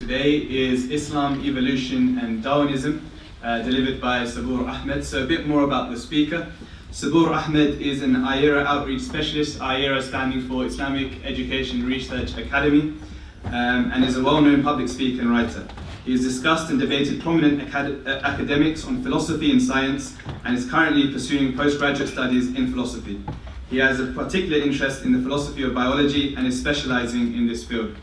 Today is Islam, Evolution and Darwinism, delivered by Subboor Ahmad. So a bit more about the speaker. Subboor Ahmad is an IERA outreach specialist, IERA standing for Islamic Education Research Academy, and is a well-known public speaker and writer. He has discussed and debated prominent academics on philosophy and science, and is currently pursuing postgraduate studies in philosophy. He has a particular interest in the philosophy of biology and is specializing in this field.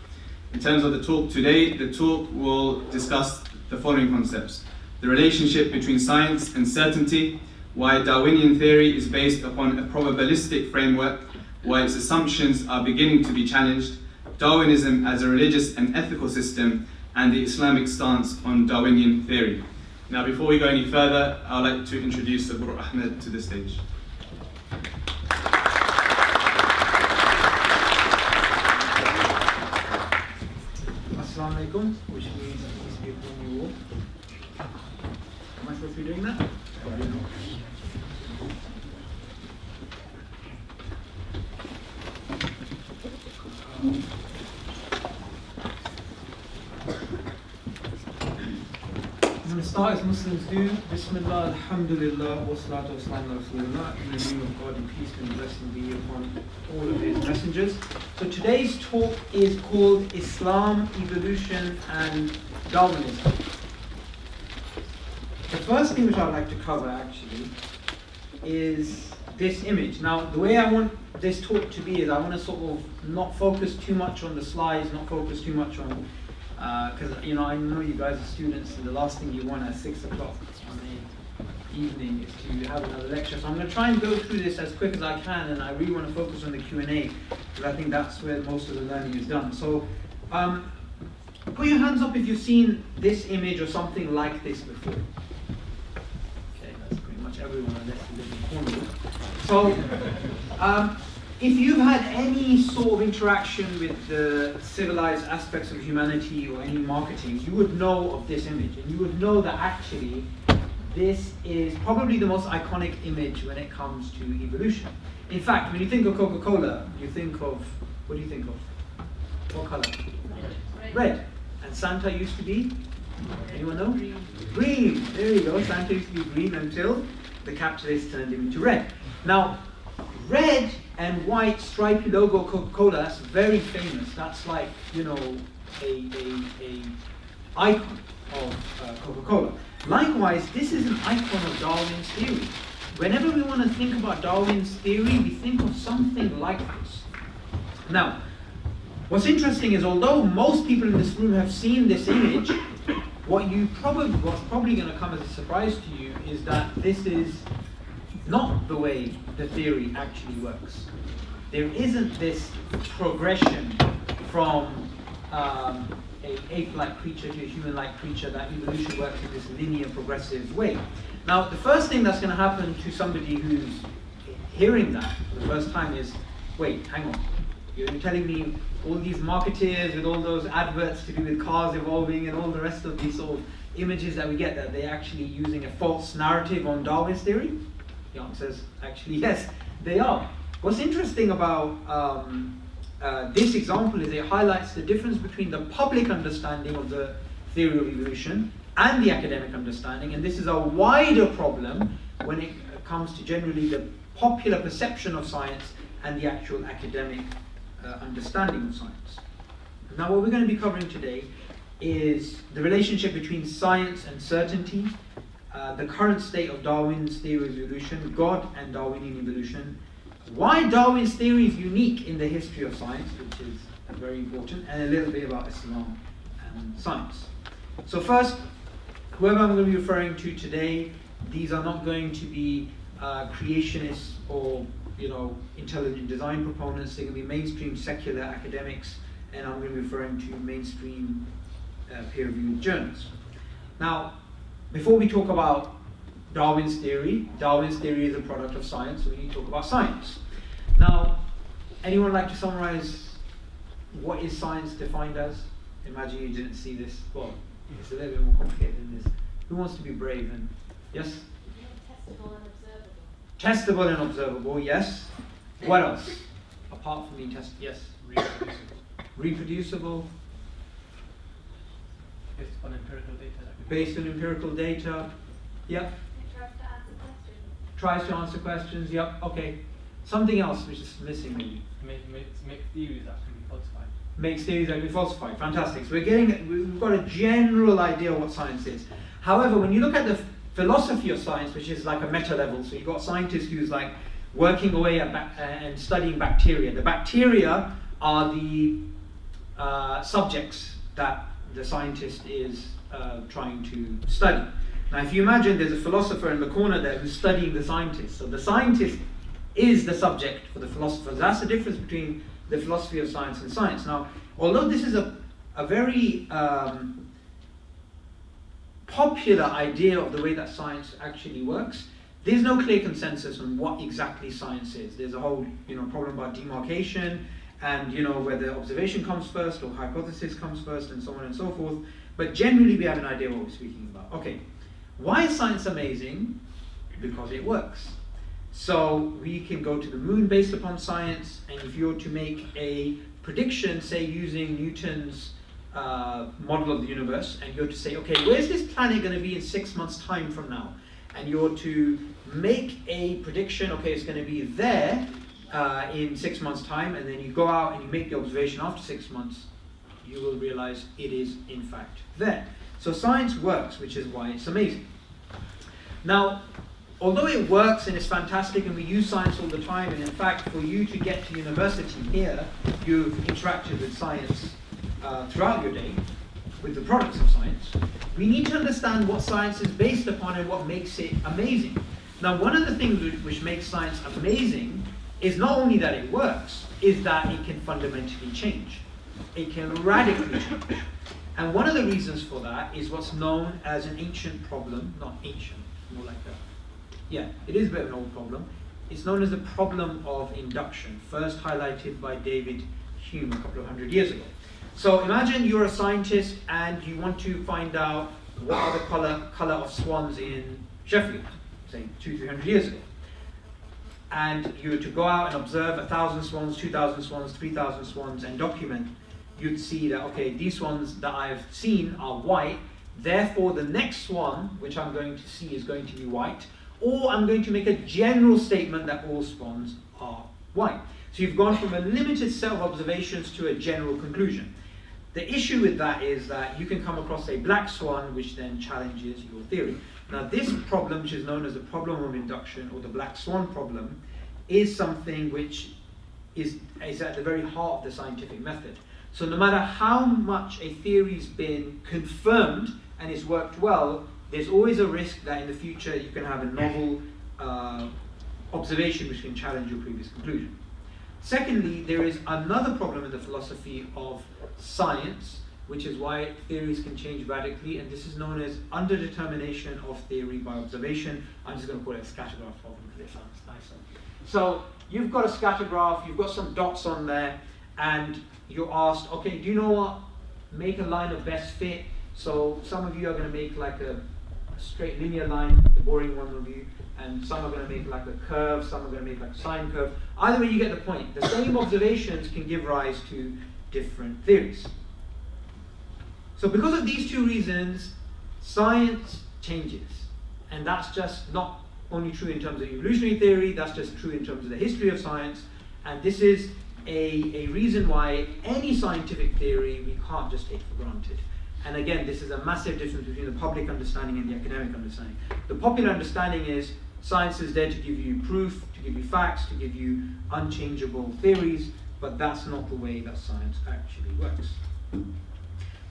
In terms of the talk today, the talk will discuss the following concepts: the relationship between science and certainty, why Darwinian theory is based upon a probabilistic framework, why its assumptions are beginning to be challenged, Darwinism as a religious and ethical system, and the Islamic stance on Darwinian theory. Now, before we go any further, I'd like to introduce Subboor Ahmad to the stage. Assalamu alaikum, which means peace be upon you all. Am I supposed to be doing that? I'm going to start as Muslims do. Bismillah, alhamdulillah, wa salatu wa salam ala rasulullah. In the name of God, and peace and blessing be upon all of His messengers. So today's talk is called Islam, Evolution and Darwinism. The first thing which I'd like to cover actually is this image. Now, the way I want this talk to be is I want to sort of not focus too much on the slides, not focus too much on because I know you guys are students, and the last thing you want at 6 o'clock on the evening is to have another lecture. So I'm going to try and go through this as quick as I can, and I really want to focus on the Q&A because I think that's where most of the learning is done. So put your hands up if you've seen this image or something like this before. Okay, that's pretty much everyone unless you live in Cornwall. So if you've had any sort of interaction with the civilized aspects of humanity or any marketing, you would know of this image, and you would know that actually this is probably the most iconic image when it comes to evolution. In fact, when you think of Coca-Cola, you think of, what do you think of? What color? Red. And Santa used to be? Anyone know? Green. There you go. Santa used to be green until the capitalists turned him into red. Now, red and white stripy logo Coca-Cola, that's very famous. That's like, a icon of Coca-Cola. Likewise, this is an icon of Darwin's theory. Whenever we want to think about Darwin's theory, we think of something like this. Now, what's interesting is although most people in this room have seen this image, what's probably going to come as a surprise to you is that this is not the way the theory actually works. There isn't this progression from an ape-like creature to a human-like creature, that evolution works in this linear progressive way. Now, the first thing that's going to happen to somebody who's hearing that for the first time is, wait, hang on. You're telling me all these marketeers with all those adverts to do with cars evolving and all the rest of these sort of images that we get, that they're actually using a false narrative on Darwin's theory? The answer is actually yes, they are. What's interesting about this example is it highlights the difference between the public understanding of the theory of evolution and the academic understanding, and this is a wider problem when it comes to generally the popular perception of science and the actual academic understanding of science. Now, what we're going to be covering today is the relationship between science and certainty, the current state of Darwin's theory of evolution, God and Darwinian evolution, why Darwin's theory is unique in the history of science, which is very important, and a little bit about Islam and science. So first, whoever I'm going to be referring to today, these are not going to be creationists or intelligent design proponents. They're going to be mainstream secular academics, and I'm going to be referring to mainstream peer-reviewed journals. Now, before we talk about Darwin's theory is a product of science, so we need to talk about science. Now, anyone like to summarize what is science defined as? Imagine you didn't see this. Well, it's a little bit more complicated than this. Who wants to be brave? And yes? Testable and observable. Testable and observable, yes. What else? Apart from being tested, yes. Reproducible. Reproducible. based on empirical data. Based on empirical data. Yep. It tries to answer questions. Tries to answer questions. Yep. Okay. Something else which is missing maybe. Make theories that can be falsified. Makes theories that can be falsified. Fantastic. So we've got a general idea of what science is. However, when you look at the philosophy of science, which is like a meta level, so you've got scientists who's like working away at and studying bacteria. The bacteria are the subjects that the scientist is trying to study. Now, if you imagine there's a philosopher in the corner there who's studying the scientist. So the scientist is the subject for the philosopher. That's the difference between the philosophy of science and science. Now, although this is a very popular idea of the way that science actually works, there's no clear consensus on what exactly science is. There's a whole problem about demarcation and whether observation comes first or hypothesis comes first and so on and so forth. But generally we have an idea of what we're speaking about. Okay, why is science amazing? Because it works. So we can go to the moon based upon science, and if you were to make a prediction, say using Newton's model of the universe, and you're to say, okay, where's this planet going to be in 6 months' time from now? And you're to make a prediction, okay, it's going to be there in 6 months' time, and then you go out and you make the observation after 6 months, you will realize it is in fact there. So science works, which is why it's amazing. Now, although it works and it's fantastic and we use science all the time, and in fact for you to get to university here, you've interacted with science throughout your day, with the products of science, we need to understand what science is based upon and what makes it amazing. Now, one of the things which makes science amazing is not only that it works, is that it can fundamentally change. It can radically change. And one of the reasons for that is what's known as an ancient problem, not ancient, more like that. Yeah, it is a bit of an old problem. It's known as the problem of induction, first highlighted by David Hume a couple of hundred years ago. So imagine you're a scientist and you want to find out what are the colour of swans in Sheffield, say 200-300 years ago. And you were to go out and observe 1,000 swans, 2,000 swans, 3,000 swans and document, you'd see that, okay, these swans that I've seen are white, therefore the next swan, which I'm going to see, is going to be white, or I'm going to make a general statement that all swans are white. So you've gone from a limited set of observations to a general conclusion. The issue with that is that you can come across a black swan, which then challenges your theory. Now this problem, which is known as the problem of induction, or the black swan problem, is something which is at the very heart of the scientific method. So no matter how much a theory's been confirmed and it's worked well, there's always a risk that in the future you can have a novel observation which can challenge your previous conclusion. Secondly, there is another problem in the philosophy of science, which is why theories can change radically, and this is known as underdetermination of theory by observation. I'm just going to call it a scattergraph problem because it sounds nicer. So you've got a scattergraph, you've got some dots on there, and you're asked, okay, do you know what? Make a line of best fit. So some of you are going to make like a straight linear line, the boring one of you, and some are going to make like a curve, some are going to make like a sine curve. Either way, you get the point. The same observations can give rise to different theories. So because of these two reasons, science changes. And that's just not only true in terms of evolutionary theory, that's just true in terms of the history of science. And this is a reason why any scientific theory we can't just take for granted. And again, this is a massive difference between the public understanding and the academic understanding. The popular understanding is science is there to give you proof, to give you facts, to give you unchangeable theories, but that's not the way that science actually works.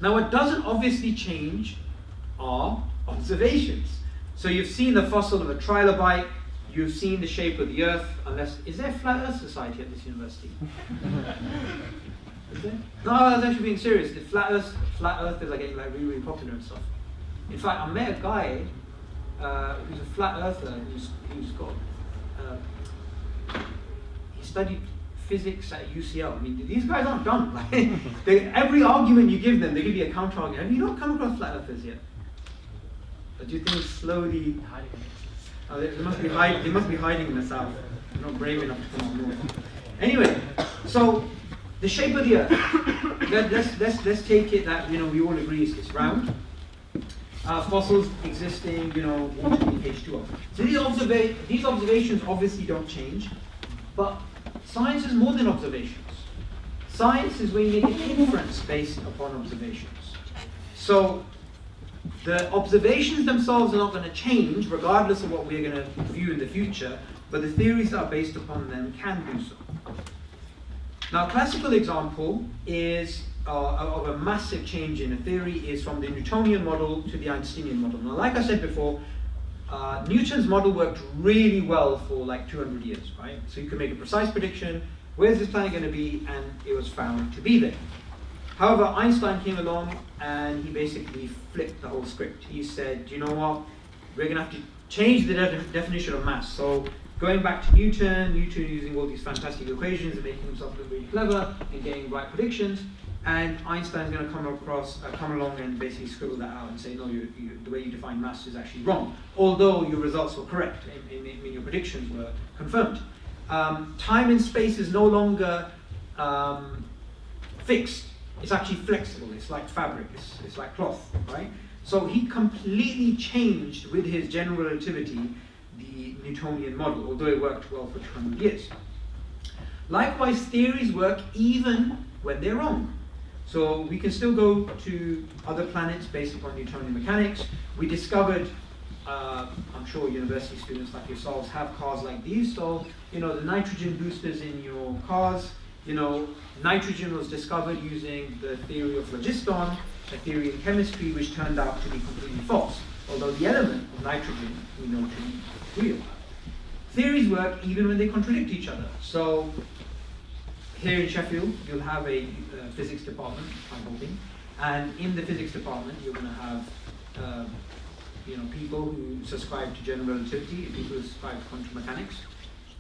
Now, what doesn't obviously change are observations. So you've seen the fossil of a trilobite, you've seen the shape of the Earth, is there a Flat Earth Society at this university? Is there? No, I was actually being serious. The Flat Earth is like getting like really popular and stuff. In fact, I met a guy who's a flat earther who's got he studied physics at UCL. I mean, these guys aren't dumb. Like, every argument you give them, they give you a counter argument. Have you not come across flat earthers yet? Or do you think slowly? They must be hiding in the south. They're not brave enough to come up north. Anyway, so The shape of the Earth. Let's take it that we all agree it's round. Fossils existing, water being H2O. So these observations obviously don't change, but science is more than observations. Science is when you make an inference based upon observations. So the observations themselves are not going to change regardless of what we're going to view in the future, but the theories that are based upon them can do so. Now, a classical example is of a massive change in a theory is from the Newtonian model to the Einsteinian model. Now, like I said before, Newton's model worked really well for like 200 years, right? So you could make a precise prediction, where's this planet going to be, and it was found to be there. However, Einstein came along and he basically flipped the whole script. He said, you know what, we're going to have to change the definition of mass. So going back to Newton using all these fantastic equations and making himself look really clever and getting right predictions, and Einstein's going to come along and basically scribble that out and say, no, the way you define mass is actually wrong, although your results were correct, and your predictions were confirmed. Time and space is no longer fixed. It's actually flexible. It's like fabric. It's like cloth, right? So he completely changed with his general relativity the Newtonian model, although it worked well for 200 years. Likewise, theories work even when they're wrong. So we can still go to other planets based upon Newtonian mechanics. We discovered, I'm sure university students like yourselves have cars like these. So, the nitrogen boosters in your cars, nitrogen was discovered using the theory of phlogiston, a theory in chemistry which turned out to be completely false, although the element of nitrogen we know to be real. Theories work even when they contradict each other. So here in Sheffield, you'll have a physics department, I'm hoping, and in the physics department, you're going to have people who subscribe to general relativity, people who subscribe to quantum mechanics,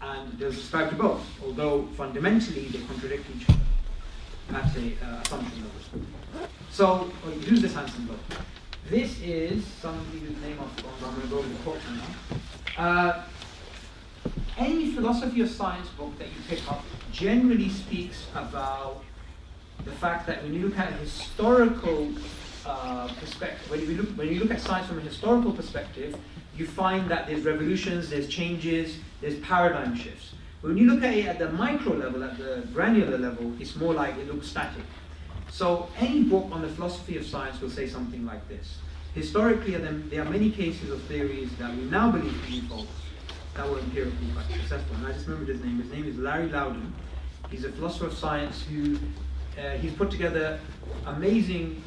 and they'll subscribe to both, although fundamentally they contradict each other at a assumption level. So, use this handsome book. This is somebody whose name I've forgotten, but I'm going to go with the quote now. Any philosophy of science book that you pick up generally speaks about the fact that when you look at a historical perspective, when you look at science from a historical perspective, you find that there's revolutions, there's changes, there's paradigm shifts. But when you look at it at the micro level, at the granular level, it's more like it looks static. So any book on the philosophy of science will say something like this. Historically, there are many cases of theories that we now believe to be false, that were empirically quite successful. And I just remembered his name. His name is Larry Loudon. He's a philosopher of science who he's put together an amazing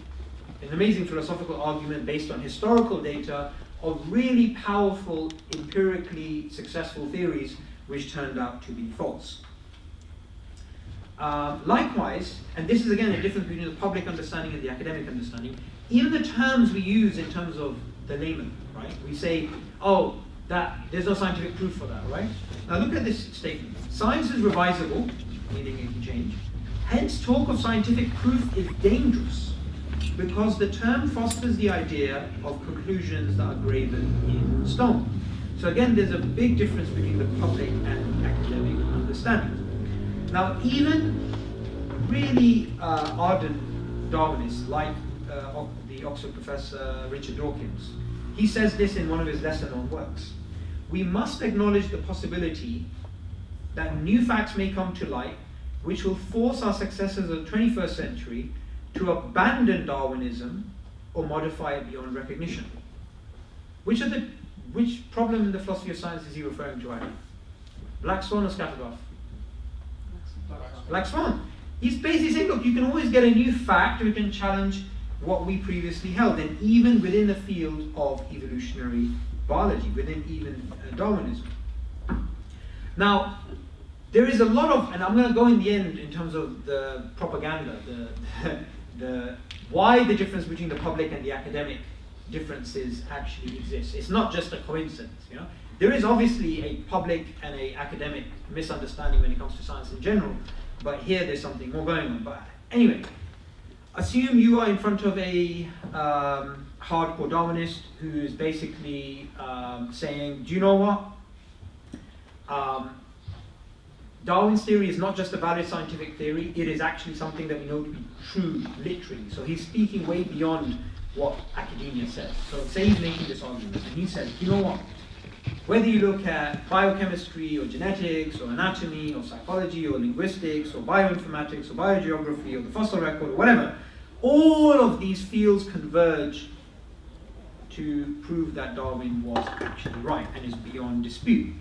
philosophical argument based on historical data of really powerful, empirically successful theories which turned out to be false. Likewise, and this is again a difference between the public understanding and the academic understanding, even the terms we use in terms of the layman, right? We say, oh, there's no scientific proof for that, right? Now look at this statement. Science is revisable, meaning it can change. Hence, talk of scientific proof is dangerous because the term fosters the idea of conclusions that are graven in stone. So again, there's a big difference between the public and academic understanding. Now, even really ardent Darwinists, like the Oxford professor Richard Dawkins, he says this in one of his lesser-known works. We must acknowledge the possibility that new facts may come to light which will force our successors of the 21st century to abandon Darwinism or modify it beyond recognition. Which problem in the philosophy of science is he referring to, Aaron? Black swan or scattered off? Black swan. He's basically saying, look, you can always get a new fact which can challenge what we previously held, and even within the field of evolutionary biology, within even Darwinism. Now, there is a lot of, and I'm going to go in the end in terms of the propaganda, the why the difference between the public and the academic differences actually exist. It's not just a coincidence, There is obviously a public and an academic misunderstanding when it comes to science in general, but here there's something more going on. But anyway, assume you are in front of a hardcore Darwinist who is basically saying, do you know what? Darwin's theory is not just a valid scientific theory, it is actually something that we know to be true, literally. So he's speaking way beyond what academia says. So say he's making this argument, and he says, you know what? Whether you look at biochemistry, or genetics, or anatomy, or psychology, or linguistics, or bioinformatics, or biogeography, or the fossil record, or whatever, all of these fields converge to prove that Darwin was actually right and is beyond dispute.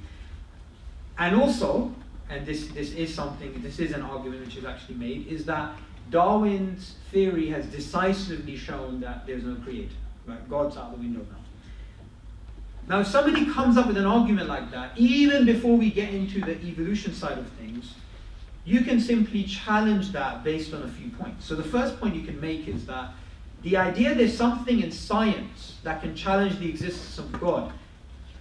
And also, and this is an argument which is actually made, is that Darwin's theory has decisively shown that there's no creator. Right? God's out the window now. Now, if somebody comes up with an argument like that, even before we get into the evolution side of things, you can simply challenge that based on a few points. So the first point you can make is that the idea there's something in science that can challenge the existence of God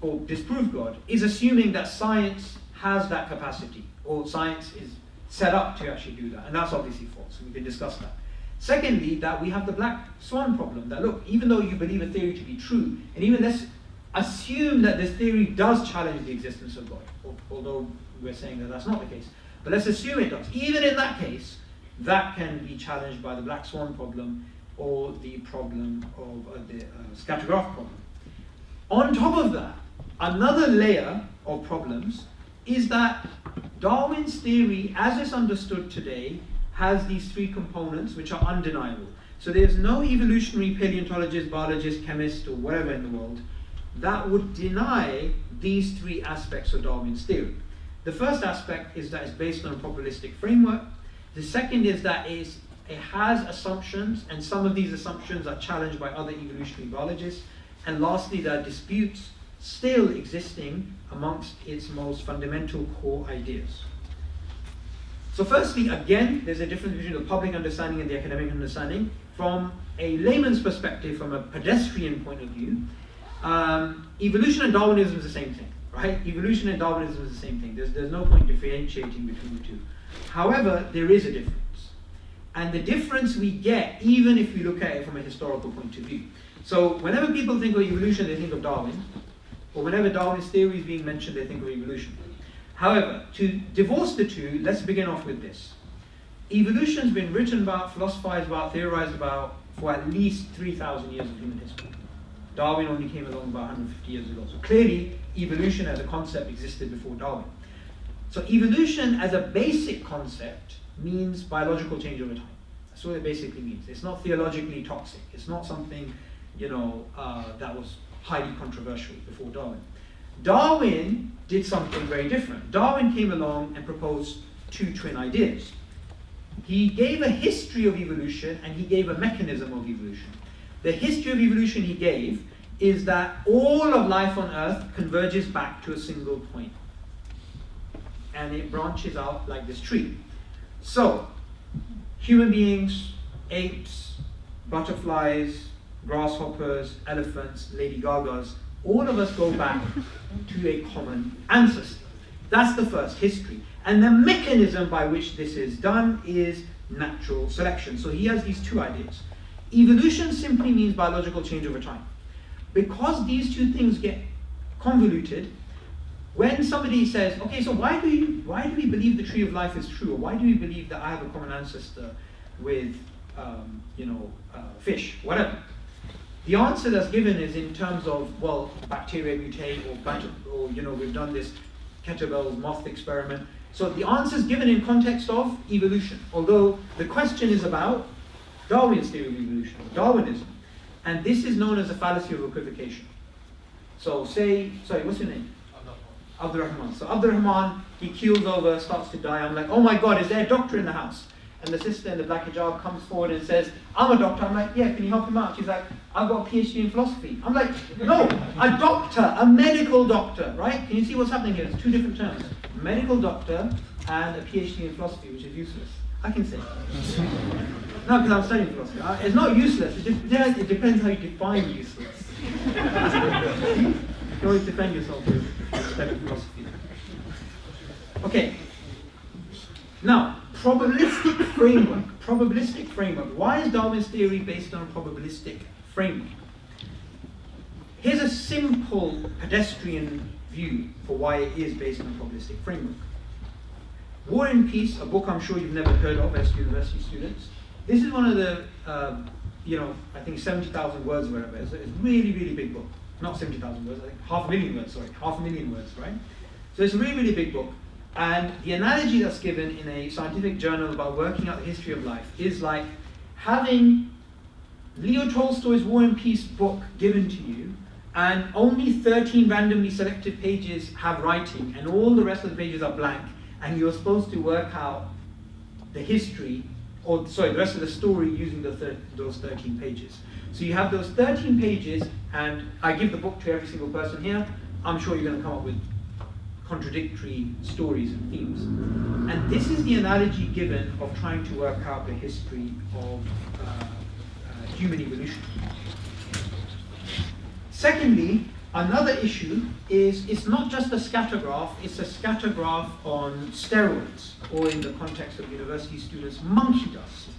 or disprove God is assuming that science has that capacity, or science is set up to actually do that, and that's obviously false, and we can discuss that. Secondly, that we have the black swan problem, that look, even though you believe a theory to be true, and even let's assume that this theory does challenge the existence of God, although we're saying that that's not the case, but let's assume it does. Even in that case, that can be challenged by the black swan problem, or the problem of the scattergraph problem. On top of that, another layer of problems is that Darwin's theory, as it's understood today, has these three components which are undeniable. So there's no evolutionary paleontologist, biologist, chemist, or whatever in the world that would deny these three aspects of Darwin's theory. The first aspect is that it's based on a probabilistic framework. The second is that it has assumptions, and some of these assumptions are challenged by other evolutionary biologists. And lastly, there are disputes still existing amongst its most fundamental core ideas. So firstly, again, there's a difference between the public understanding and the academic understanding. From a layman's perspective, from a pedestrian point of view, evolution and Darwinism is the same thing, right? Evolution and Darwinism is the same thing. There's no point differentiating between the two. However, there is a difference. And the difference we get, even if we look at it from a historical point of view. So whenever people think of evolution, they think of Darwin. Or whenever Darwin's theory is being mentioned, they think of evolution. However, to divorce the two, let's begin off with this. Evolution's been written about, philosophized about, theorized about for at least 3,000 years of human history. Darwin only came along about 150 years ago. So clearly, evolution as a concept existed before Darwin. So evolution as a basic concept means biological change over time. That's what it basically means. It's not theologically toxic. It's not something, that was highly controversial before Darwin. Darwin did something very different. Darwin came along and proposed two twin ideas. He gave a history of evolution and he gave a mechanism of evolution. The history of evolution he gave is that all of life on Earth converges back to a single point. And it branches out like this tree. So, human beings, apes, butterflies, grasshoppers, elephants, Lady Gagas, all of us go back to a common ancestor. That's the first history. And the mechanism by which this is done is natural selection. So he has these two ideas. Evolution simply means biological change over time. Because these two things get convoluted, when somebody says, okay, so why do we believe the tree of life is true? Or why do we believe that I have a common ancestor with, fish, whatever? The answer that's given is in terms of, well, bacteria mutate, or we've done this kettlebell moth experiment. So the answer is given in context of evolution, although the question is about Darwin's theory of evolution, Darwinism. And this is known as a fallacy of equivocation. So what's your name? Abdurrahman. So Abdurrahman, he keels over, starts to die. I'm like, oh my God, is there a doctor in the house? And the sister in the black hijab comes forward and says, I'm a doctor. I'm like, yeah, can you help him out? She's like, I've got a PhD in philosophy. I'm like, no, a doctor, a medical doctor, right? Can you see what's happening here? It's two different terms. A medical doctor and a PhD in philosophy, which is useless. I can say. No, because I'm studying philosophy. It's not useless. It depends how you define useless. You always defend yourself with studying philosophy. Okay. Now, probabilistic framework. Why is Darwin's theory based on a probabilistic framework? Here's a simple pedestrian view for why it is based on a probabilistic framework. War and Peace, a book I'm sure you've never heard of as university students. This is one of the, I think 70,000 words or whatever. It's a really, really big book. Not 70,000 words, I think 500,000 words, sorry, 500,000 words, right? So it's a really, really big book. And the analogy that's given in a scientific journal about working out the history of life is like having Leo Tolstoy's War and Peace book given to you, and only 13 randomly selected pages have writing, and all the rest of the pages are blank, and you're supposed to work out the history, or sorry, the rest of the story using those 13 pages. So you have those 13 pages, and I give the book to every single person here. I'm sure you're going to come up with contradictory stories and themes. And this is the analogy given of trying to work out the history of human evolution. Secondly, another issue is it's not just a scattergraph, it's a scattergraph on steroids, or in the context of university students, monkey dust.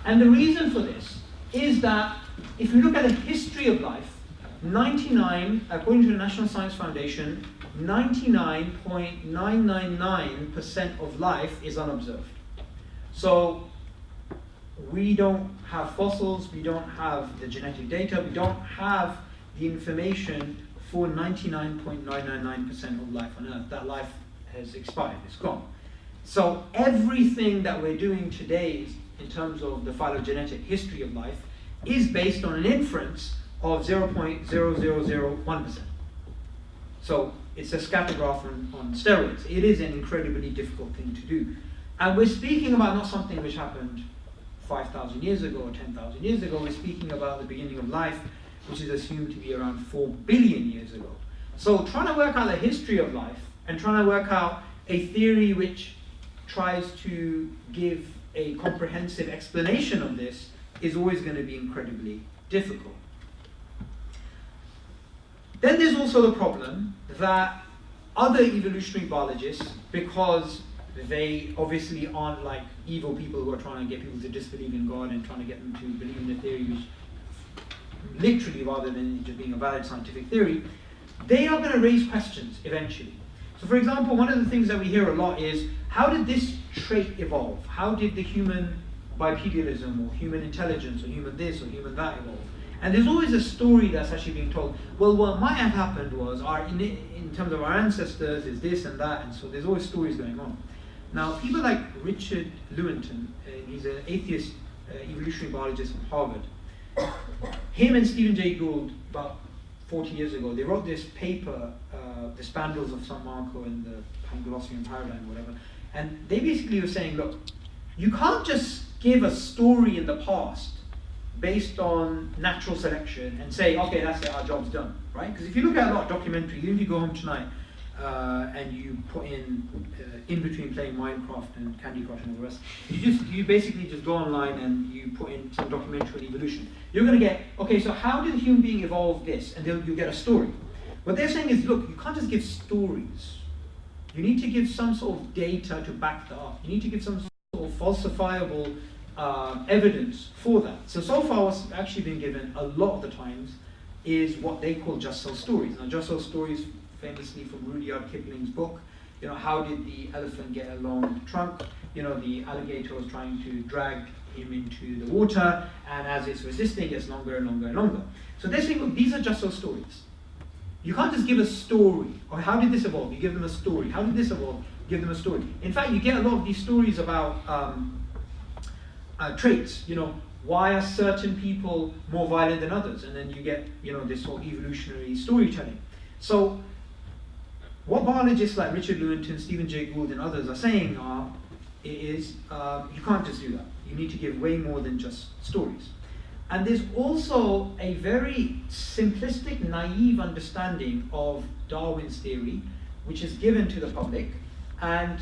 And the reason for this is that if you look at the history of life, 99, according to the National Science Foundation, 99.999% of life is unobserved. So we don't have fossils, we don't have the genetic data, we don't have the information for 99.999% of life on Earth. That life has expired, it's gone. So everything that we're doing today in terms of the phylogenetic history of life is based on an inference of 0.0001%. So it's a scattergraph on steroids. It is an incredibly difficult thing to do. And we're speaking about not something which happened 5,000 years ago or 10,000 years ago. We're speaking about the beginning of life, which is assumed to be around 4 billion years ago. So trying to work out the history of life and trying to work out a theory which tries to give a comprehensive explanation of this is always going to be incredibly difficult. Then there's also the problem that other evolutionary biologists, because they obviously aren't like evil people who are trying to get people to disbelieve in God and trying to get them to believe in the theory which literally rather than just being a valid scientific theory, they are going to raise questions eventually. So for example, one of the things that we hear a lot is, how did this trait evolve? How did the human bipedalism or human intelligence or human this or human that evolve? And there's always a story that's actually being told, well, what might have happened was, in terms of our ancestors, is this and that, and so there's always stories going on. Now, people like Richard Lewontin, he's an atheist evolutionary biologist from Harvard. Him and Stephen Jay Gould, about 40 years ago, they wrote this paper, The Spandrels of St. Marco and the Panglossian Paradigm, whatever, and they basically were saying, look, you can't just give a story in the past based on natural selection and say, okay, that's it, our job's done, right? Because if you look at a lot of documentaries, even if you go home tonight and you put in between playing Minecraft and Candy Crush and all the rest, you basically just go online and you put in some documentary on evolution. You're going to get, okay, so how did a human being evolve this? And you'll get a story. What they're saying is, look, you can't just give stories. You need to give some sort of data to back that up. You need to give some sort of falsifiable evidence for that. So far what's actually been given a lot of the times is what they call just so stories. Now just so stories, famously from Rudyard Kipling's book, how did the elephant get a long trunk? The alligator was trying to drag him into the water, and as it's resisting, it gets longer and longer and longer. So they're saying, look, these are just so stories. You can't just give a story, or how did this evolve? You give them a story. How did this evolve? Give them a story. In fact, you get a lot of these stories about traits. Why are certain people more violent than others? And then you get, this whole evolutionary storytelling. So what biologists like Richard Lewontin, Stephen Jay Gould, and others are saying is you can't just do that. You need to give way more than just stories. And there's also a very simplistic, naive understanding of Darwin's theory, which is given to the public, and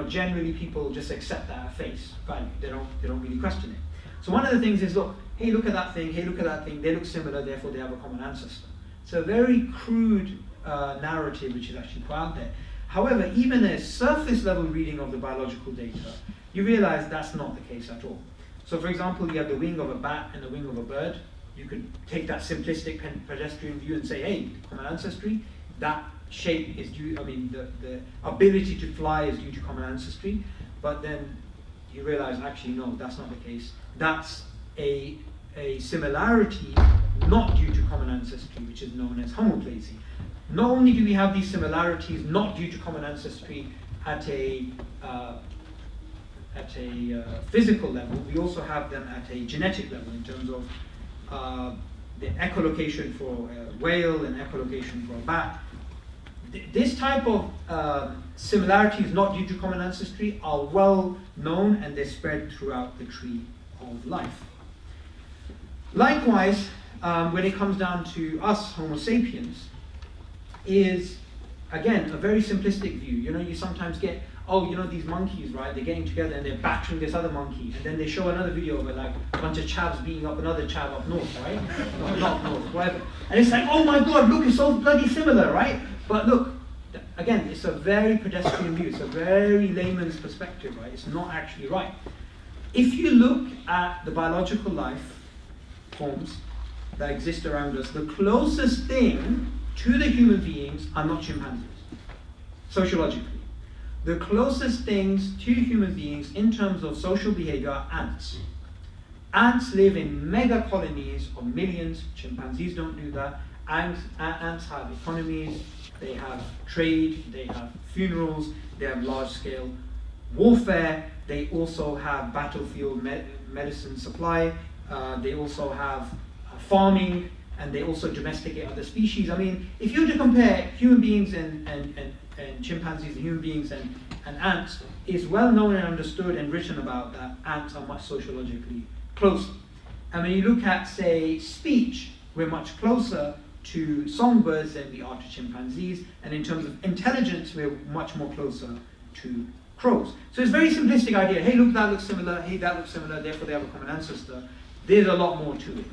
generally people just accept that at face value. They don't really question it. So one of the things is, look, hey, look at that thing, hey, look at that thing, they look similar, therefore they have a common ancestor. It's a very crude narrative which is actually put out there. However, even a surface level reading of the biological data, you realize that's not the case at all. So for example, you have the wing of a bat and the wing of a bird. You could take that simplistic pedestrian view and say, hey, common ancestry. that shape is due, the ability to fly is due to common ancestry, but then you realize actually no, that's not the case. That's a similarity not due to common ancestry, which is known as homoplasy. Not only do we have these similarities not due to common ancestry at a physical level, we also have them at a genetic level in terms of the echolocation for a whale and echolocation for a bat. This type of similarities not due to common ancestry are well known, and they're spread throughout the tree of life. Likewise, when it comes down to us, Homo sapiens, is again a very simplistic view. You know, you sometimes get, oh, you know, these monkeys, right? They're getting together and they're battering this other monkey, and then they show another video of it, like a bunch of chavs beating up another chav up north, right? Not north, whatever. And it's like, oh my God, look, it's so bloody similar, right? But look, again, it's a very pedestrian view. It's a very layman's perspective, right? It's not actually right. If you look at the biological life forms that exist around us, the closest thing to the human beings are not chimpanzees, sociologically. The closest things to human beings in terms of social behavior are ants. Ants live in mega colonies of millions. Chimpanzees don't do that. Ants have economies, they have trade, they have funerals, they have large-scale warfare, they also have battlefield medicine supply, they also have farming, and they also domesticate other species. I mean, if you were to compare human beings and chimpanzees and human beings and ants, it's well known and understood and written about that ants are much sociologically closer. And when you look at, say, speech, we're much closer to songbirds than we are to chimpanzees, and in terms of intelligence, we're much more closer to crows. So it's a very simplistic idea. Hey, look, that looks similar. Hey, that looks similar. Therefore, they have a common ancestor. There's a lot more to it.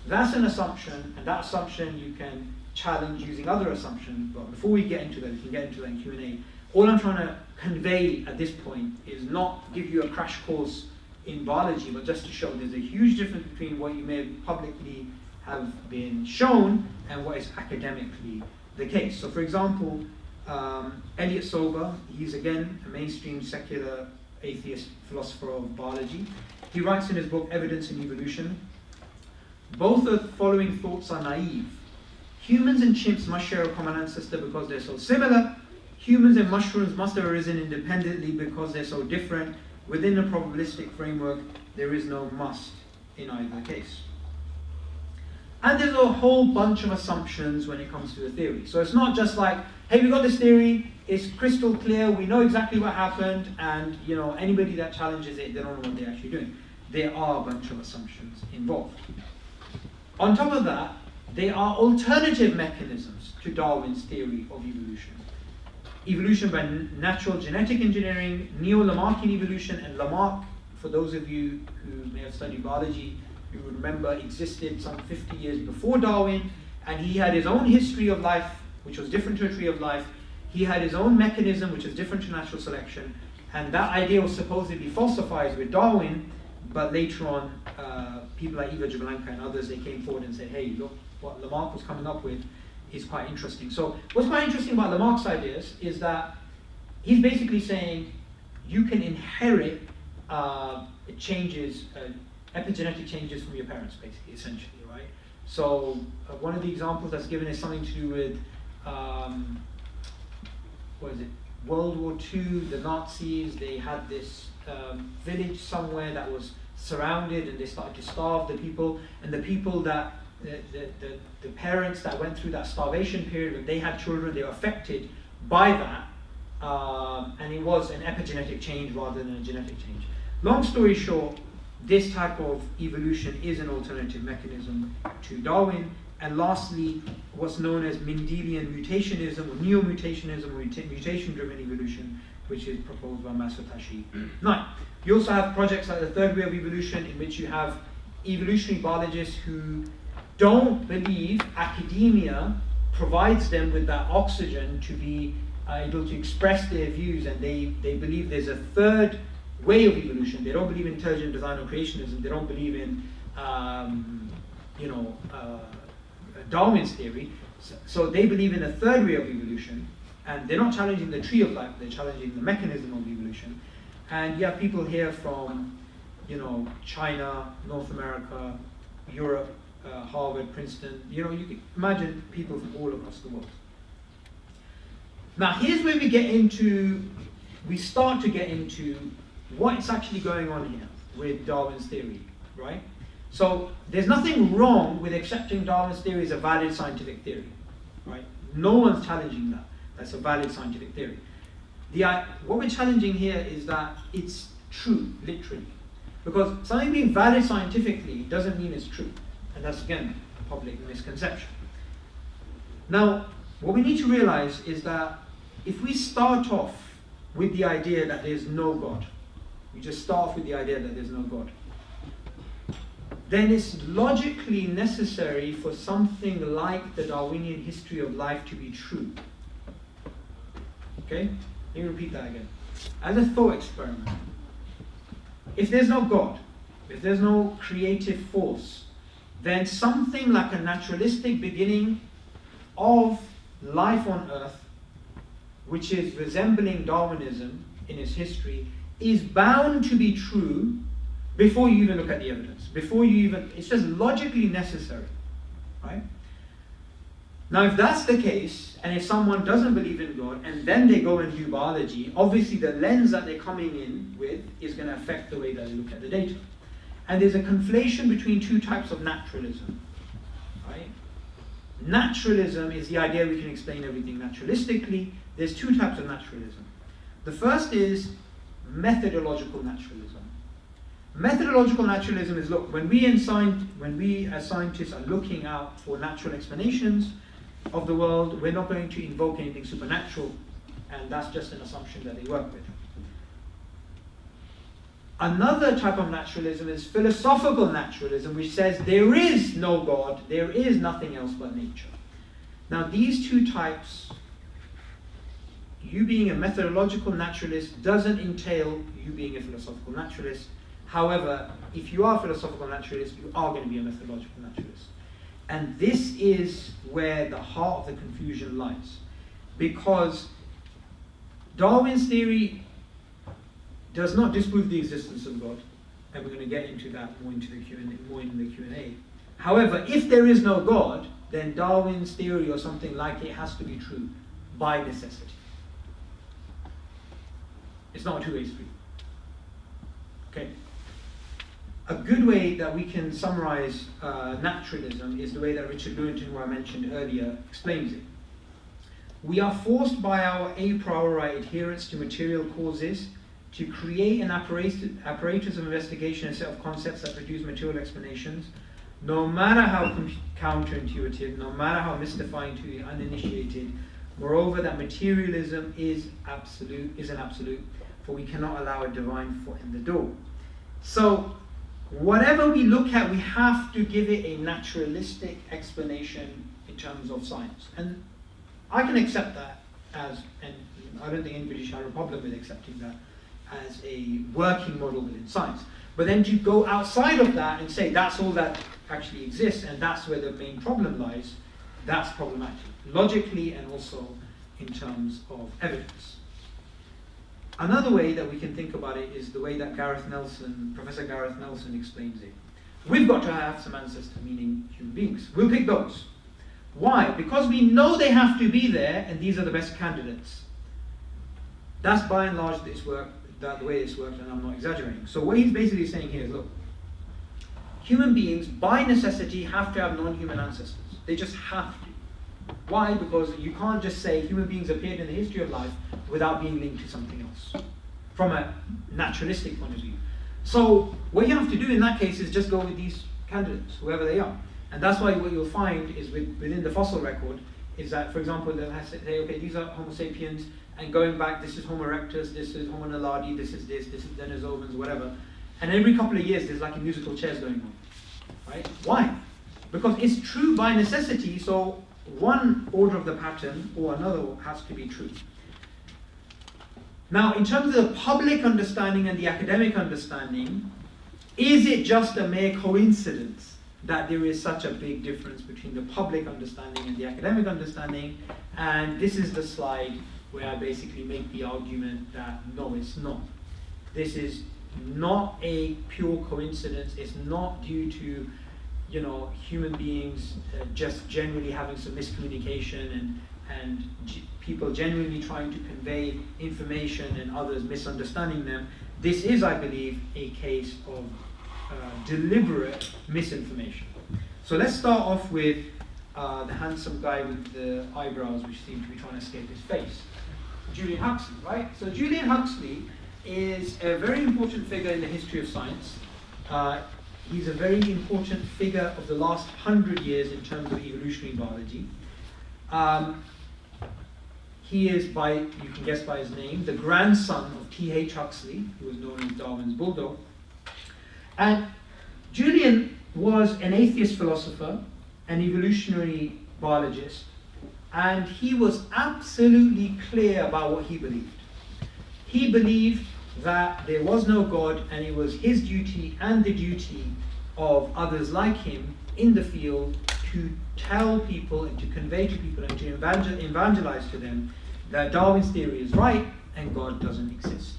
That's an assumption, and that assumption you can challenge using other assumptions. But before we get into that, we can get into that in Q&A. All I'm trying to convey at this point is not give you a crash course in biology, but just to show there's a huge difference between what you may have publicly have been shown and what is academically the case. So for example, Elliot Sober, he's again a mainstream secular atheist philosopher of biology. He writes in his book Evidence in Evolution, both the following thoughts are naive. Humans and chimps must share a common ancestor because they're so similar. Humans and mushrooms must have arisen independently because they're so different. Within a probabilistic framework, there is no must in either case. And there's a whole bunch of assumptions when it comes to a theory. So it's not just like, hey, we got this theory, it's crystal clear, we know exactly what happened, and you know, anybody that challenges it, they don't know what they're actually doing. There are a bunch of assumptions involved. On top of that, there are alternative mechanisms to Darwin's theory of evolution. Evolution by natural genetic engineering, neo-Lamarckian evolution, and Lamarck, for those of you who may have studied biology, you would remember existed some 50 years before Darwin, and he had his own history of life, which was different to a tree of life. He had his own mechanism, which is different to natural selection, and that idea was supposedly falsified with Darwin, but later on, people like Eva Jablonka and others, they came forward and said, hey, look, what Lamarck was coming up with is quite interesting. So what's quite interesting about Lamarck's ideas is that he's basically saying you can inherit changes, epigenetic changes from your parents, basically, essentially, right? So one of the examples that's given is something to do with, World War II, the Nazis, they had this village somewhere that was surrounded, and they started to starve the people, and the people that, the parents that went through that starvation period, when they had children, they were affected by that, and it was an epigenetic change rather than a genetic change. Long story short, this type of evolution is an alternative mechanism to Darwin. And lastly, what's known as Mendelian mutationism or neo-mutationism or mutation-driven evolution, which is proposed by Masatoshi Nai. You also have projects like the third way of evolution, in which you have evolutionary biologists who don't believe academia provides them with that oxygen to be able to express their views, and they believe there's a third way of evolution. They don't believe in intelligent design or creationism. They don't believe in Darwin's theory. So they believe in a third way of evolution, and they're not challenging the tree of life, they're challenging the mechanism of evolution. And you have people here from, China, North America, Europe, Harvard, Princeton. You can imagine people from all across the world. Now here's where we start to get into what's actually going on here with Darwin's theory, right? So there's nothing wrong with accepting Darwin's theory as a valid scientific theory, right? No one's challenging that. That's a valid scientific theory. What we're challenging here is that it's true, literally. Because something being valid scientifically doesn't mean it's true. And that's, again, a public misconception. Now, what we need to realize is that if we start off with the idea that there's no God, we just start off with the idea that there's no God, then it's logically necessary for something like the Darwinian history of life to be true. Okay? Let me repeat that again. As a thought experiment, if there's no God, if there's no creative force, then something like a naturalistic beginning of life on Earth, which is resembling Darwinism in its history, is bound to be true before you even look at the evidence. It's just logically necessary, right? Now, if that's the case, and if someone doesn't believe in God, and then they go and do biology, obviously the lens that they're coming in with is going to affect the way that they look at the data. And there's a conflation between two types of naturalism, right? Naturalism is the idea we can explain everything naturalistically. There's two types of naturalism. The first is methodological naturalism. Methodological naturalism is, look, when we as scientists are looking out for natural explanations of the world, we're not going to invoke anything supernatural, and that's just an assumption that they work with. Another type of naturalism is philosophical naturalism, which says there is no God, there is nothing else but nature. Now, these two types, you being a methodological naturalist doesn't entail you being a philosophical naturalist. However, if you are a philosophical naturalist, you are going to be a methodological naturalist. And this is where the heart of the confusion lies. Because Darwin's theory does not disprove the existence of God, and we're going to get into that more in the Q&A. However, if there is no God, then Darwin's theory or something like it has to be true by necessity. It's not a two-way street. Okay. A good way that we can summarize naturalism is the way that Richard Lewington, who I mentioned earlier, explains it. We are forced by our a priori adherence to material causes to create an apparatus of investigation, a set of concepts that produce material explanations, no matter how counterintuitive, no matter how mystifying to the uninitiated. Moreover, that materialism is an absolute, for we cannot allow a divine foot in the door. So, whatever we look at, we have to give it a naturalistic explanation in terms of science. And I can accept that and I don't think anybody should have a problem with accepting that as a working model within science. But then to go outside of that and say that's all that actually exists and that's where the main problem lies, that's problematic, logically and also in terms of evidence. Another way that we can think about it is the way that Professor Gareth Nelson explains it. We've got to have some ancestors, meaning human beings. We'll pick those. Why? Because we know they have to be there and these are the best candidates. That's by and large the way this works, and I'm not exaggerating. So what he's basically saying here is, look, human beings by necessity have to have non-human ancestors. They just have to. Why? Because you can't just say human beings appeared in the history of life without being linked to something else, from a naturalistic point of view. So what you have to do in that case is just go with these candidates, whoever they are. And that's why what you'll find is within the fossil record is that, for example, they'll say, okay, these are Homo sapiens, and going back, this is Homo erectus, this is Homo naledi, this is Denisovans, whatever. And every couple of years, there's like a musical chairs going on, right? Why? Because it's true by necessity, so one order of the pattern or another has to be true. Now, in terms of the public understanding and the academic understanding, is it just a mere coincidence that there is such a big difference between the public understanding and the academic understanding. And this is the slide where I basically make the argument that no, it's not. This is not a pure coincidence. It's not due to, you know, human beings just generally having some miscommunication and people genuinely trying to convey information and others misunderstanding them. This is, I believe, a case of deliberate misinformation. So let's start off with the handsome guy with the eyebrows which seem to be trying to escape his face. Julian Huxley, right? So Julian Huxley is a very important figure in the history of science. He's a very important figure of the last 100 years in terms of evolutionary biology. He is, you can guess by his name, the grandson of T.H. Huxley, who was known as Darwin's bulldog. And Julian was an atheist philosopher, an evolutionary biologist, and he was absolutely clear about what he believed. He believed that there was no God, and it was his duty and the duty of others like him in the field to tell people and to convey to people and to evangelize to them that Darwin's theory is right and God doesn't exist.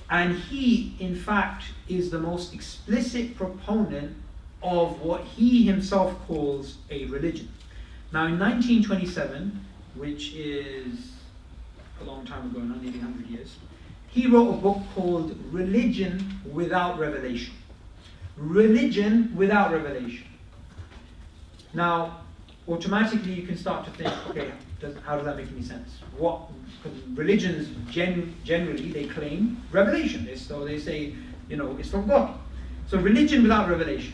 And he, in fact, is the most explicit proponent of what he himself calls a religion. Now, in 1927, which is a long time ago, not nearly 100 years, he wrote a book called Religion Without Revelation. Religion without revelation. Now, automatically you can start to think, okay, how does that make any sense? What religions generally they claim revelation. So they say, you know, it's from God. So religion without revelation.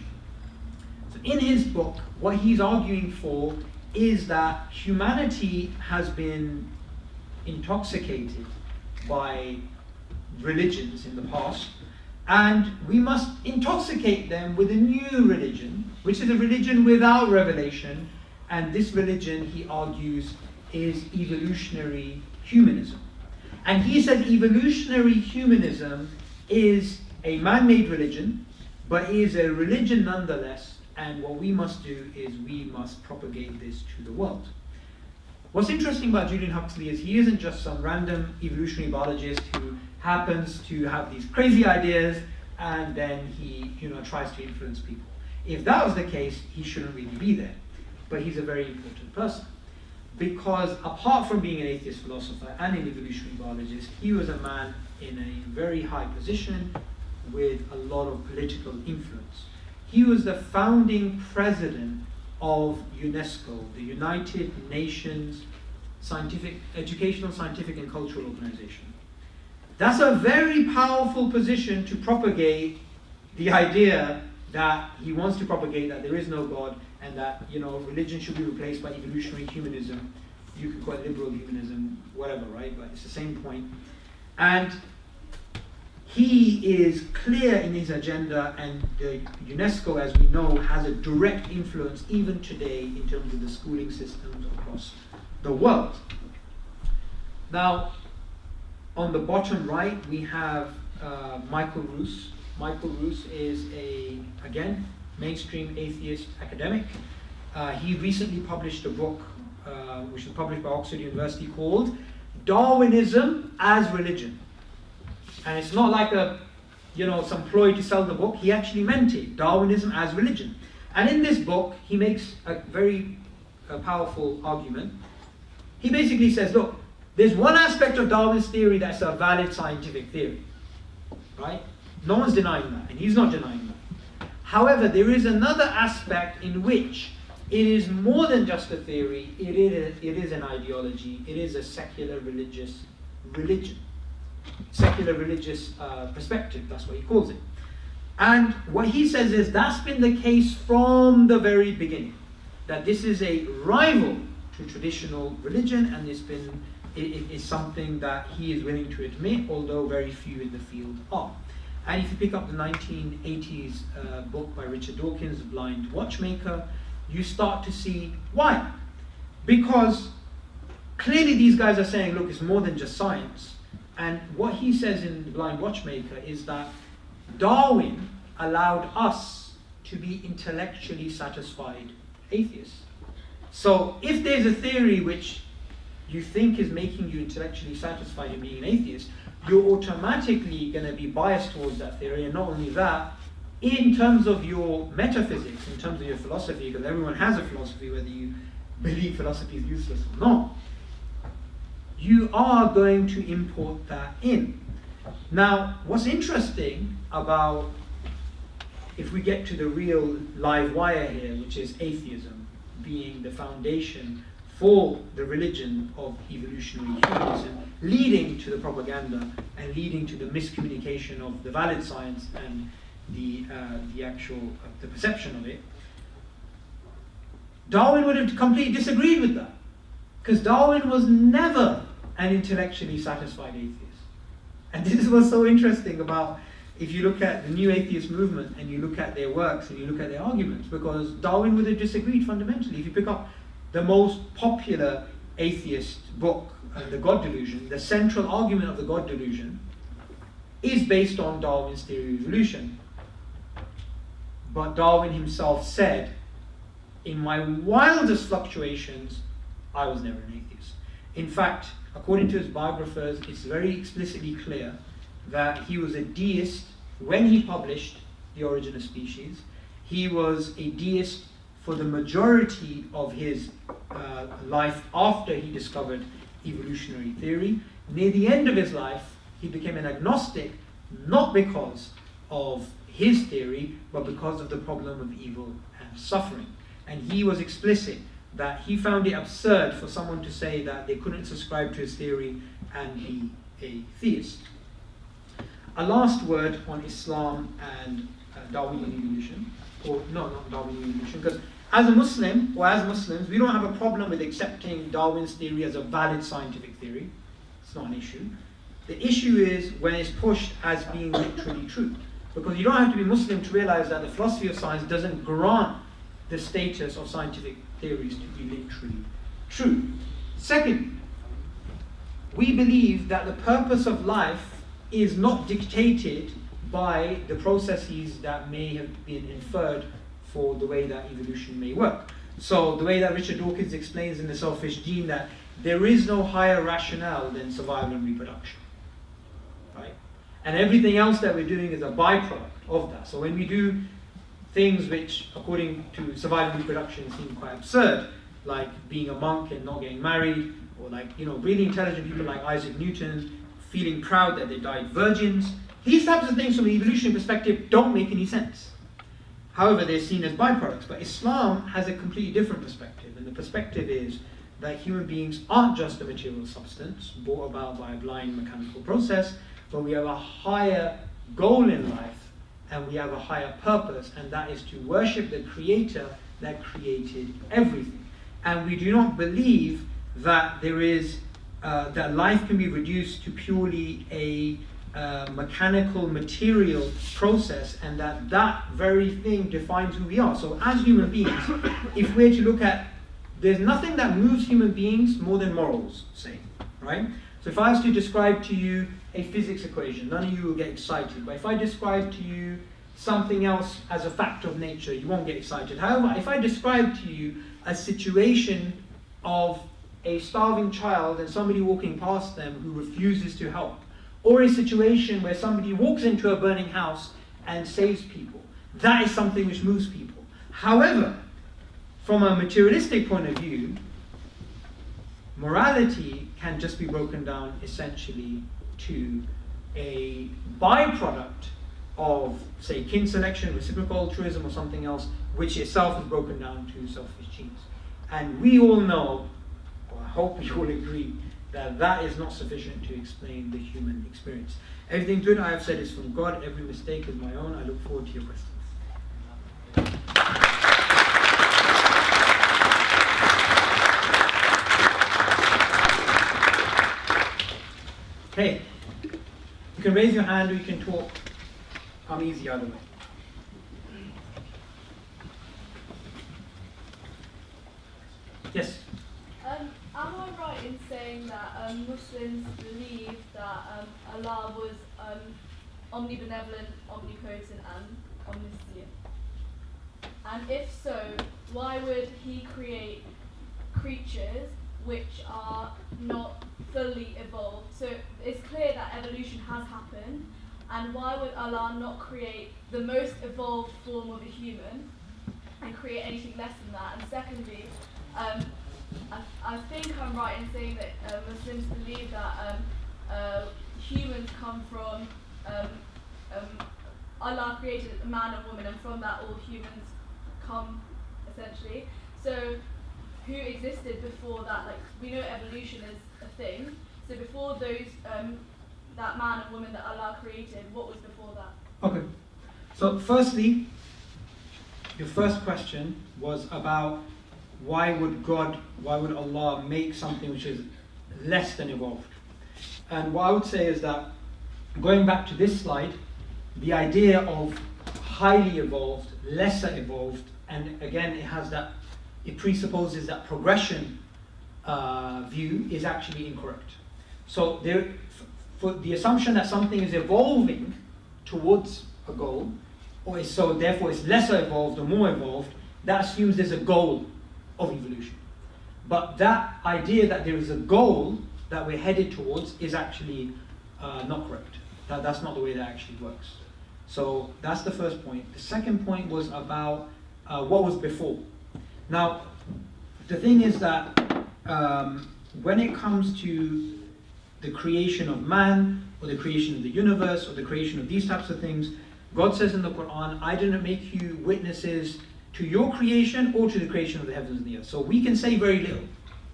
So in his book, what he's arguing for is that humanity has been intoxicated by religions in the past, and we must intoxicate them with a new religion, which is a religion without revelation. And this religion, he argues, is evolutionary humanism. And he said evolutionary humanism is a man-made religion, but is a religion nonetheless, and what we must do is we must propagate this to the world. What's interesting about Julian Huxley is he isn't just some random evolutionary biologist who happens to have these crazy ideas and then he, you know, tries to influence people. If that was the case, he shouldn't really be there. But he's a very important person, because apart from being an atheist philosopher and an evolutionary biologist, he was a man in a very high position with a lot of political influence. He was the founding president of UNESCO, the United Nations Educational, Scientific and Cultural Organization. That's a very powerful position to propagate the idea that he wants to propagate, that there is no God and that, you know, religion should be replaced by evolutionary humanism. You could call it liberal humanism, whatever, right? But it's the same point. And he is clear in his agenda, and the UNESCO, as we know, has a direct influence even today in terms of the schooling systems across the world. Now, on the bottom right, we have Michael Ruse. Michael Ruse is again, mainstream atheist academic. He recently published a book, which was published by Oxford University, called Darwinism as Religion. And it's not like some ploy to sell the book. He actually meant it, Darwinism as religion. And in this book, he makes a very powerful argument. He basically says, look, there's one aspect of Darwin's theory that's a valid scientific theory, right? No one's denying that, and he's not denying that. However, there is another aspect in which it is more than just a theory, it is an ideology, it is a secular religious religion. Secular religious perspective, that's what he calls it. And what he says is that's been the case from the very beginning, that this is a rival to traditional religion, and it is something that he is willing to admit, although very few in the field are. And if you pick up the 1980s book by Richard Dawkins, The Blind Watchmaker, you start to see why. Because clearly these guys are saying, look, it's more than just science. And what he says in The Blind Watchmaker is that Darwin allowed us to be intellectually satisfied atheists. So if there's a theory which you think is making you intellectually satisfied in being an atheist, you're automatically going to be biased towards that theory. And not only that, in terms of your metaphysics, in terms of your philosophy, because everyone has a philosophy, whether you believe philosophy is useless or not, you are going to import that in. Now, what's interesting about, if we get to the real live wire here, which is atheism being the foundation for the religion of evolutionary humanism, leading to the propaganda and leading to the miscommunication of the valid science and the perception of it, Darwin would have completely disagreed with that, because Darwin was never an intellectually satisfied atheist. And this is what's so interesting about, if you look at the new atheist movement and you look at their works and you look at their arguments, because Darwin would have disagreed fundamentally. If you pick up the most popular atheist book, The God Delusion, the central argument of the God Delusion is based on Darwin's theory of evolution. But Darwin himself said, in my wildest fluctuations, I was never an atheist. In fact, according to his biographers, it's very explicitly clear that he was a deist when he published The Origin of Species. He was a deist for the majority of his life after he discovered evolutionary theory. Near the end of his life, he became an agnostic, not because of his theory, but because of the problem of evil and suffering. And he was explicit that he found it absurd for someone to say that they couldn't subscribe to his theory and be a theist. A last word on Islam and Darwinian evolution, or no, not Darwinian evolution, because as a Muslim, or as Muslims, we don't have a problem with accepting Darwin's theory as a valid scientific theory. It's not an issue. The issue is when it's pushed as being literally true. Because you don't have to be Muslim to realize that the philosophy of science doesn't grant the status of scientific theories to be literally true. Second, we believe that the purpose of life is not dictated by the processes that may have been inferred for the way that evolution may work. So the way that Richard Dawkins explains in The Selfish Gene, that there is no higher rationale than survival and reproduction, right? And everything else that we're doing is a byproduct of that. So when we do things which, according to survival and reproduction, seem quite absurd, like being a monk and not getting married, or like, really intelligent people like Isaac Newton feeling proud that they died virgins, these types of things from an evolutionary perspective don't make any sense. However, they're seen as byproducts. But Islam has a completely different perspective, and the perspective is that human beings aren't just a material substance brought about by a blind mechanical process, but we have a higher goal in life, and we have a higher purpose, and that is to worship the Creator that created everything. And we do not believe that there is that life can be reduced to purely a mechanical, material process, and that very thing defines who we are. So as human beings, if we're to look at, there's nothing that moves human beings more than morals, say, right? So if I was to describe to you a physics equation, none of you will get excited. But if I describe to you something else as a fact of nature, you won't get excited. However, if I describe to you a situation of a starving child and somebody walking past them who refuses to help, or a situation where somebody walks into a burning house and saves people, that is something which moves people. However, from a materialistic point of view, morality can just be broken down essentially to a byproduct of, say, kin selection, reciprocal altruism, or something else, which itself is broken down to selfish genes. And we all know, or I hope we all agree, that that is not sufficient to explain the human experience. Everything good I have said is from God. Every mistake is my own. I look forward to your questions. Okay. You can raise your hand or you can talk. I'm easy either way. Yes? Am I right in saying that Muslims believe that Allah was omnibenevolent, omnipotent, and omniscient? And if so, why would he create creatures which are not fully evolved? So it's clear that evolution has happened, and why would Allah not create the most evolved form of a human and create anything less than that? And secondly, I think I'm right in saying that Muslims believe that humans come from Allah created a man and woman, and from that all humans come, essentially. So who existed before that? Like, we know evolution is a thing. So before those, that man and woman that Allah created, what was before that? Okay. So firstly, your first question was about why would Allah make something which is less than evolved? And what I would say is that, going back to this slide, the idea of highly evolved, lesser evolved, and again it presupposes that progression view is actually incorrect. So for the assumption that something is evolving towards a goal, so therefore it's lesser evolved or more evolved, that assumes there's a goal of evolution. But that idea that there is a goal that we're headed towards is actually not correct. That's not the way that actually works. So that's the first point. The second point was about what was before. Now, the thing is that when it comes to the creation of man, or the creation of the universe, or the creation of these types of things, God says in the Quran, I didn't make you witnesses to your creation or to the creation of the heavens and the earth. So we can say very little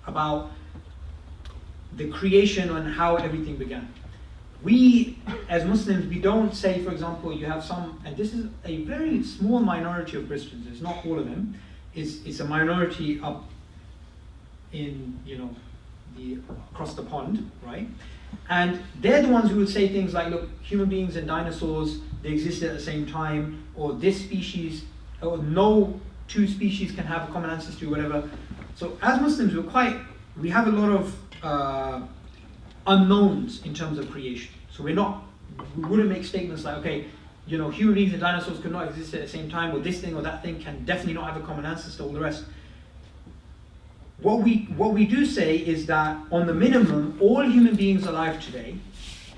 about the creation and how everything began. We, as Muslims, we don't say, for example, you have some, and this is a very small minority of Christians, it's not all of them, it's a minority up in, across the pond, right? And they're the ones who would say things like, look, human beings and dinosaurs, they existed at the same time, or this species, or no two species can have a common ancestry, whatever. So as Muslims, we have a lot of unknowns in terms of creation. So we wouldn't make statements like, okay, human beings and dinosaurs could not exist at the same time, or this thing or that thing can definitely not have a common ancestor, all the rest. What we do say is that, on the minimum, all human beings alive today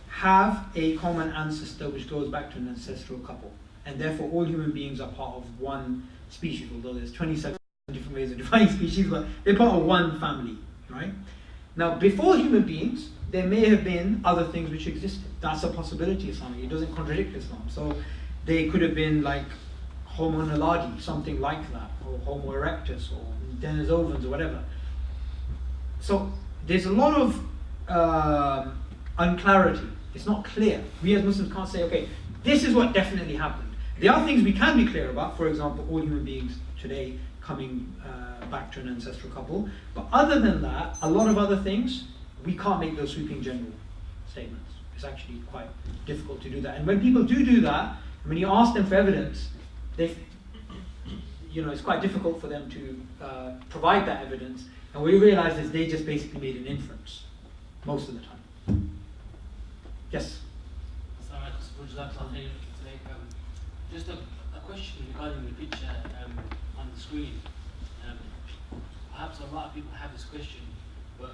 have a common ancestor which goes back to an ancestral couple. And therefore all human beings are part of one species, although there's 27 different ways of defining species, but they're part of one family, right? Now, before human beings, there may have been other things which existed. That's a possibility Islamic. It doesn't contradict Islam. So they could have been like Homo naledi, something like that, or Homo erectus, or Denisovans, or whatever. So there's a lot of unclarity. It's not clear. We as Muslims can't say, okay, this is what definitely happened. There are things we can be clear about. For example, all human beings today coming back to an ancestral couple. But other than that, a lot of other things, we can't make those sweeping general statements. It's actually quite difficult to do that. And when people do that, when you ask them for evidence, it's quite difficult for them to provide that evidence. And what we realize is they just basically made an inference most of the time. Yes? Just a question regarding the picture on the screen. Perhaps a lot of people have this question, but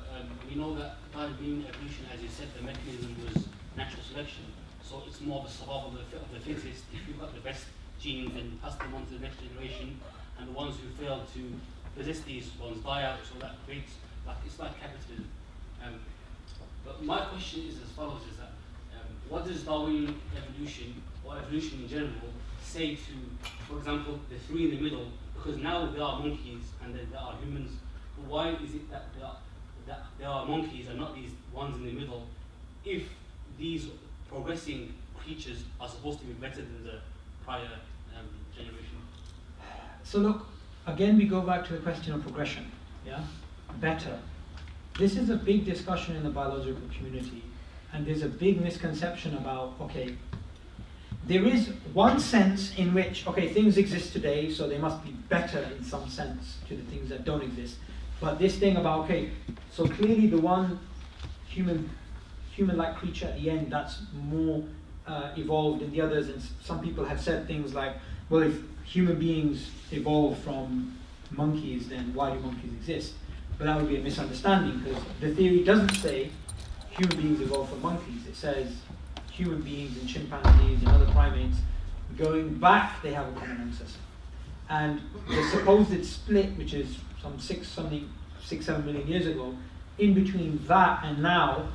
we know that Darwinian evolution, as you said, the mechanism was natural selection. So it's more of a survival of the fittest. If you've got the best genes, then pass them on to the next generation, and the ones who fail to possess these ones die out. So that creates, it's like capitalism. But my question is as follows: is that what does Darwinian evolution, or evolution in general, say to, for example, the three in the middle? Because now there are monkeys and there are humans. But why is it that there are monkeys and not these ones in the middle, if these progressing creatures are supposed to be better than the prior generation? So look, again we go back to the question of progression. Yeah, better. This is a big discussion in the biological community, and there's a big misconception about, okay, there is one sense in which, okay, things exist today, so they must be better in some sense to the things that don't exist. But this thing about, okay, so clearly the one human-like creature at the end that's more evolved than the others, and some people have said things like well, if human beings evolved from monkeys, then why do monkeys exist? But that would be a misunderstanding, because the theory doesn't say human beings evolved from monkeys. It says human beings and chimpanzees and other primates, going back, they have a common ancestor. And the supposed split, which is some 6-7 million years ago, in between that and now,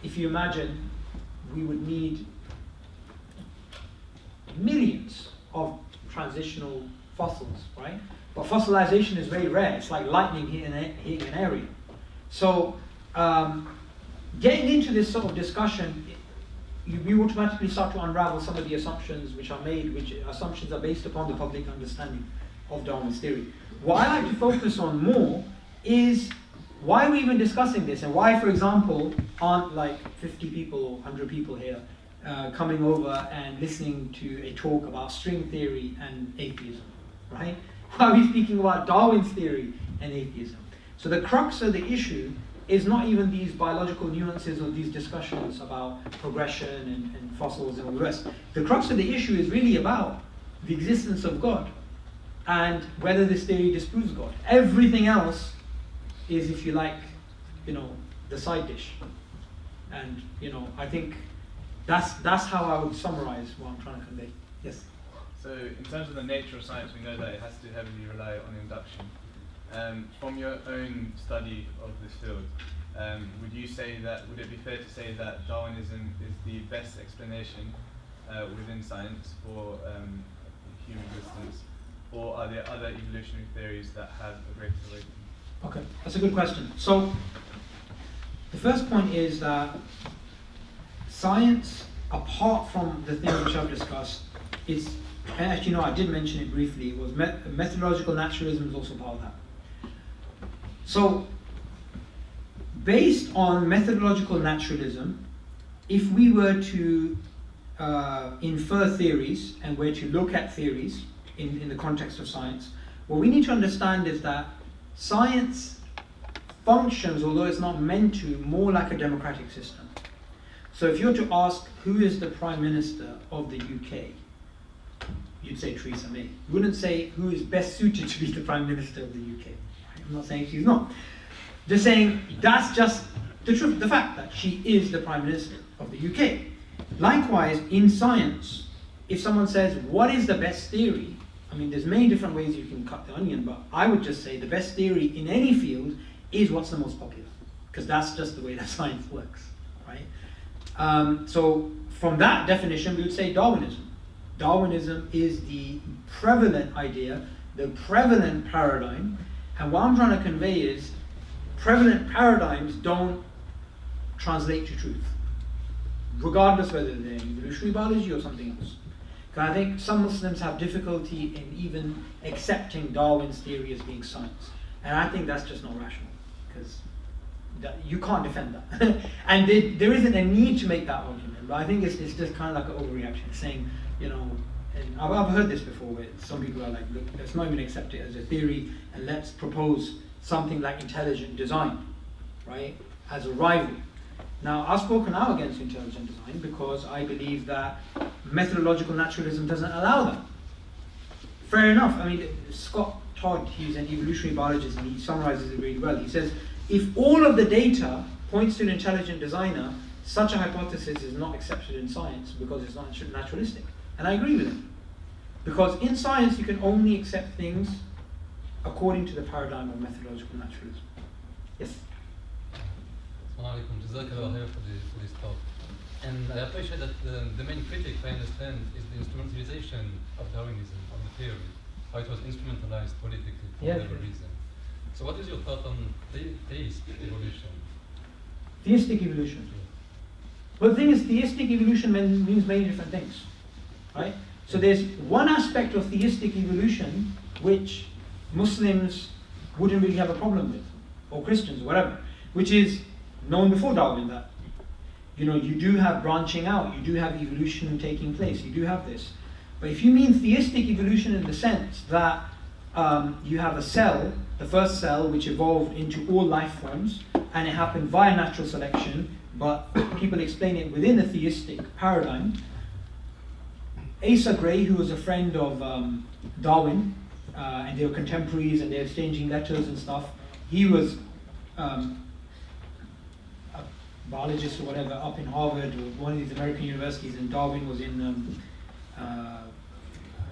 if you imagine, we would need millions of transitional fossils, right? But fossilization is very rare. It's like lightning hitting an area. So getting into this sort of discussion, you automatically start to unravel some of the assumptions which are made, which assumptions are based upon the public understanding of Darwin's theory. What I like to focus on more is why we're even discussing this, and why, for example, aren't like 50 people or 100 people here coming over and listening to a talk about string theory and atheism, right? Why are we speaking about Darwin's theory and atheism? So the crux of the issue is not even these biological nuances or these discussions about progression and fossils and all the rest. The crux of the issue is really about the existence of God and whether this theory disproves God. Everything else is, if you like, the side dish. And I think that's how I would summarize what I'm trying to convey. Yes. So in terms of the nature of science, we know that it has to heavily rely on induction. From your own study of this field, would it be fair to say that Darwinism is the best explanation within science for human existence, or are there other evolutionary theories that have a greater weight? Okay, that's a good question. So the first point is that science, apart from the thing which I've discussed, is, and actually no, I did mention it briefly, was methodological naturalism is also part of that. So based on methodological naturalism, if we were to infer theories and were to look at theories in the context of science, what we need to understand is that science functions, although it's not meant to, more like a democratic system. So if you were to ask who is the Prime Minister of the UK, you'd say Theresa May. You wouldn't say who is best suited to be the Prime Minister of the UK. I'm not saying she's not. Just saying that's just the truth, the fact that she is the Prime Minister of the UK. Likewise, in science, if someone says, what is the best theory? I mean, there's many different ways you can cut the onion, but I would just say the best theory in any field is what's the most popular, because that's just the way that science works, right? So from that definition, we would say Darwinism. Darwinism is the prevalent idea, the prevalent paradigm, and what I'm trying to convey is prevalent paradigms don't translate to truth, regardless whether they're evolutionary biology or something else. Because I think some Muslims have difficulty in even accepting Darwin's theory as being science. And I think that's just not rational, because you can't defend that. And there isn't a need to make that argument, but I think it's just kind of like an overreaction, saying, and I've heard this before, where some people are like, look, let's not even accept it as a theory, and let's propose something like intelligent design, right, as a rival. Now, I've spoken out against intelligent design because I believe that methodological naturalism doesn't allow that. Fair enough. I mean, Scott Todd, he's an evolutionary biologist, and he summarizes it really well. He says, if all of the data points to an intelligent designer, such a hypothesis is not accepted in science because it's not naturalistic. And I agree with him. Because in science, you can only accept things according to the paradigm of methodological naturalism. Yes? Assalamu alaikum. Jazakallah khair for this talk. And I appreciate that the main critic, I understand, is the instrumentalization of Darwinism, of the theory, how it was instrumentalized politically for whatever reason. So what is your thought on theist evolution? Theistic evolution. Well, the thing is, theistic evolution means many different things, right? So there's one aspect of theistic evolution which Muslims wouldn't really have a problem with, or Christians, or whatever, which is known before Darwin, that you do have branching out, you do have evolution taking place, you do have this. But if you mean theistic evolution in the sense that you have a cell, the first cell, which evolved into all life forms, and it happened via natural selection, but people explain it within a theistic paradigm, Asa Gray, who was a friend of Darwin, and they were contemporaries and they were exchanging letters and stuff. He was a biologist or whatever up in Harvard or one of these American universities, and Darwin was in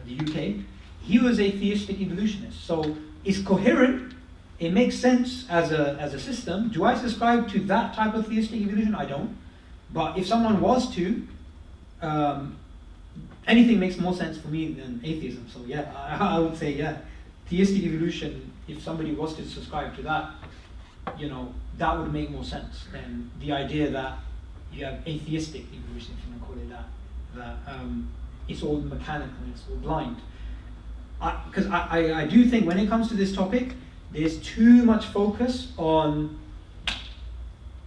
the UK. He was a theistic evolutionist. So it's coherent, it makes sense as a system. Do I subscribe to that type of theistic evolution? I don't. But if someone was to, anything makes more sense for me than atheism. So yeah, I would say yeah, theistic evolution, if somebody was to subscribe to that, you know, that would make more sense than the idea that you have atheistic evolution, if you want to call it that, that it's all mechanical and it's all blind. Because I do think when it comes to this topic, there's too much focus on,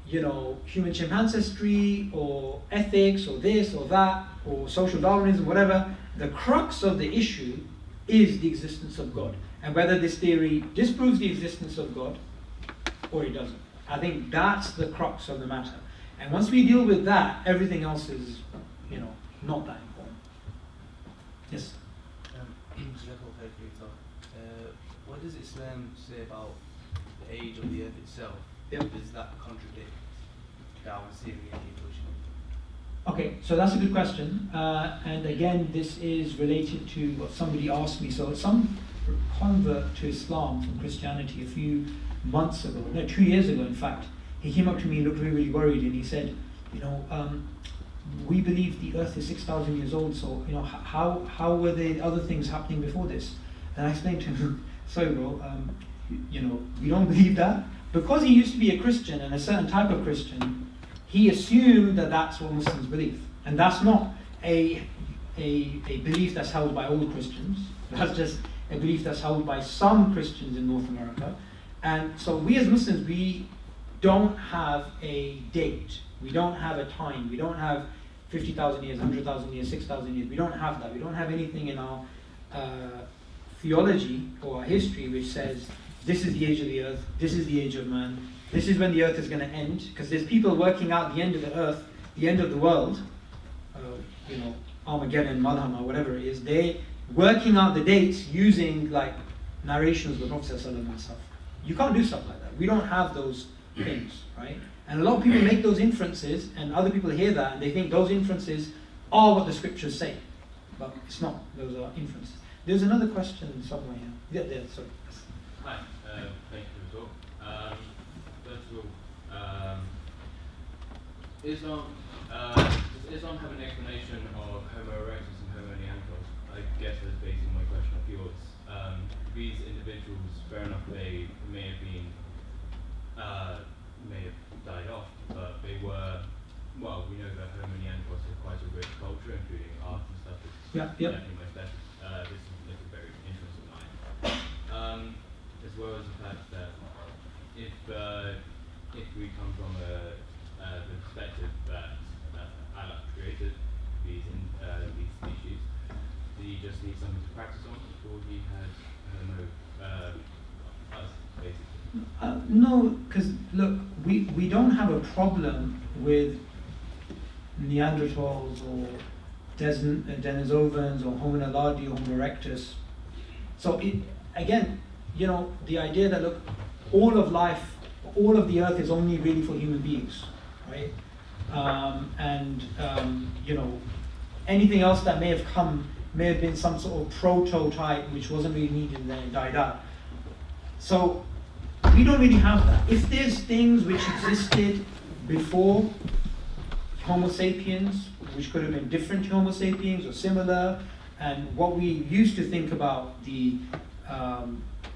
you know, human chimpanzee ancestry or ethics or this or that or social Darwinism, whatever. The crux of the issue is the existence of God, and whether this theory disproves the existence of God or it doesn't. I think that's the crux of the matter. And once we deal with that, everything else is, you know, not that important. Yes? What does Islam say about the age of the earth itself? Yep. Does that contradict Darwin's theory of evolution? Okay, so that's a good question. And again, this is related to what somebody asked me. So some convert to Islam from Christianity a few months ago, no, 2 years ago in fact, he came up to me, looked really, really worried, and he said, you know, we believe the earth is 6,000 years old, so, you know, how were the other things happening before this? And I explained to him, sorry bro, you know, we don't believe that. Because he used to be a Christian and a certain type of Christian, he assumed that that's what Muslims believe. And that's not a belief that's held by all Christians. That's just a belief that's held by some Christians in North America. And so we as Muslims, we don't have a date. We don't have a time. We don't have 50,000 years, 100,000 years, 6,000 years. We don't have that. We don't have anything in our theology or our history which says this is the age of the earth, this is the age of man, this is when the earth is going to end. Because there's people working out the end of the earth, the end of the world, you know, Armageddon, Malhama, whatever it is. They're working out the dates using like narrations of the Prophet ﷺ and stuff. You can't do stuff like that. We don't have those things, right? And a lot of people make those inferences, and other people hear that and they think those inferences are what the scriptures say. But it's not. Those are inferences. There's another question somewhere here. Yeah, there, sorry. Hi, thank you for the talk. First of all, does Islam have an explanation of Homo erectus and Homo neanderthals? I guess that's basing my question off yours. These individuals, fair enough, they may have died off, but they were, well, we know that Homo neanderthals had quite a rich culture, including art and stuff. Definitely my best. This is like a very interest of mine. As well as the fact that if we come from the perspective that Allah created these species, did he just need something to practice on before he had us, basically? No, because look, we don't have a problem with Neanderthals or Denisovans or Homo naledi or Homo erectus. So again, you know, the idea that look, all of life, all of the earth is only really for human beings, right? You know, anything else that may have come may have been some sort of prototype which wasn't really needed and then it died out. So we don't really have that. If there's things which existed before Homo sapiens, which could have been different to Homo sapiens or similar, and what we used to think about the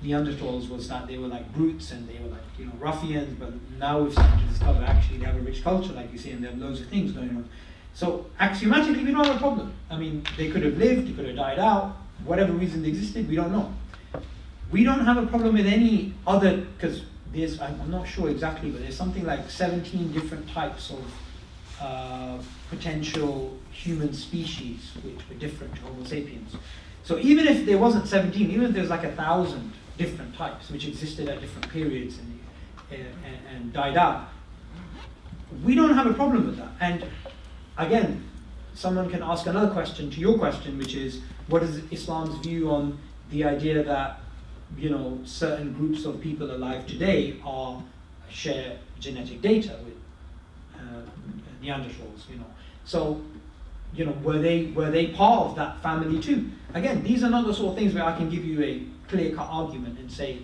Neanderthals was that they were like brutes and they were like, you know, ruffians, but now we've started to discover actually they have a rich culture, like you say, and they have loads of things going on. So axiomatically we don't have a problem. I mean, they could have lived, they could have died out, whatever reason they existed, we don't know. We don't have a problem with any other, because there's, I'm not sure exactly, but there's something like 17 different types of potential human species which were different to Homo sapiens. So even if there wasn't 17, even if there's like 1,000 different types which existed at different periods and died out, we don't have a problem with that. And again, someone can ask another question to your question, which is, what is Islam's view on the idea that, you know, certain groups of people alive today share genetic data with Neanderthals, you know. So, you know, were they part of that family too? Again, these are not the sort of things where I can give you a clear-cut argument and say,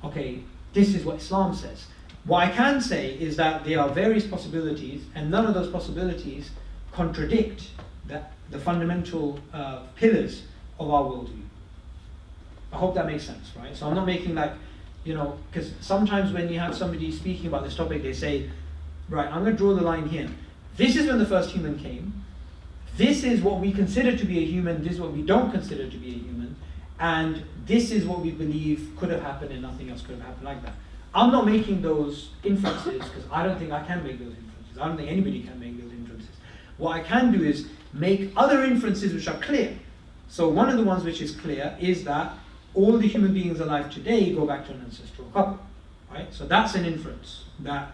okay, this is what Islam says. What I can say is that there are various possibilities, and none of those possibilities contradict the fundamental pillars of our worldview. I hope that makes sense, right? So I'm not making like, you know, because sometimes when you have somebody speaking about this topic, they say, right, I'm going to draw the line here. This is when the first human came. This is what we consider to be a human. This is what we don't consider to be a human. And this is what we believe could have happened and nothing else could have happened like that. I'm not making those inferences because I don't think I can make those inferences. I don't think anybody can make those inferences. What I can do is make other inferences which are clear. So one of the ones which is clear is that all the human beings alive today go back to an ancestral couple, right? So that's an inference that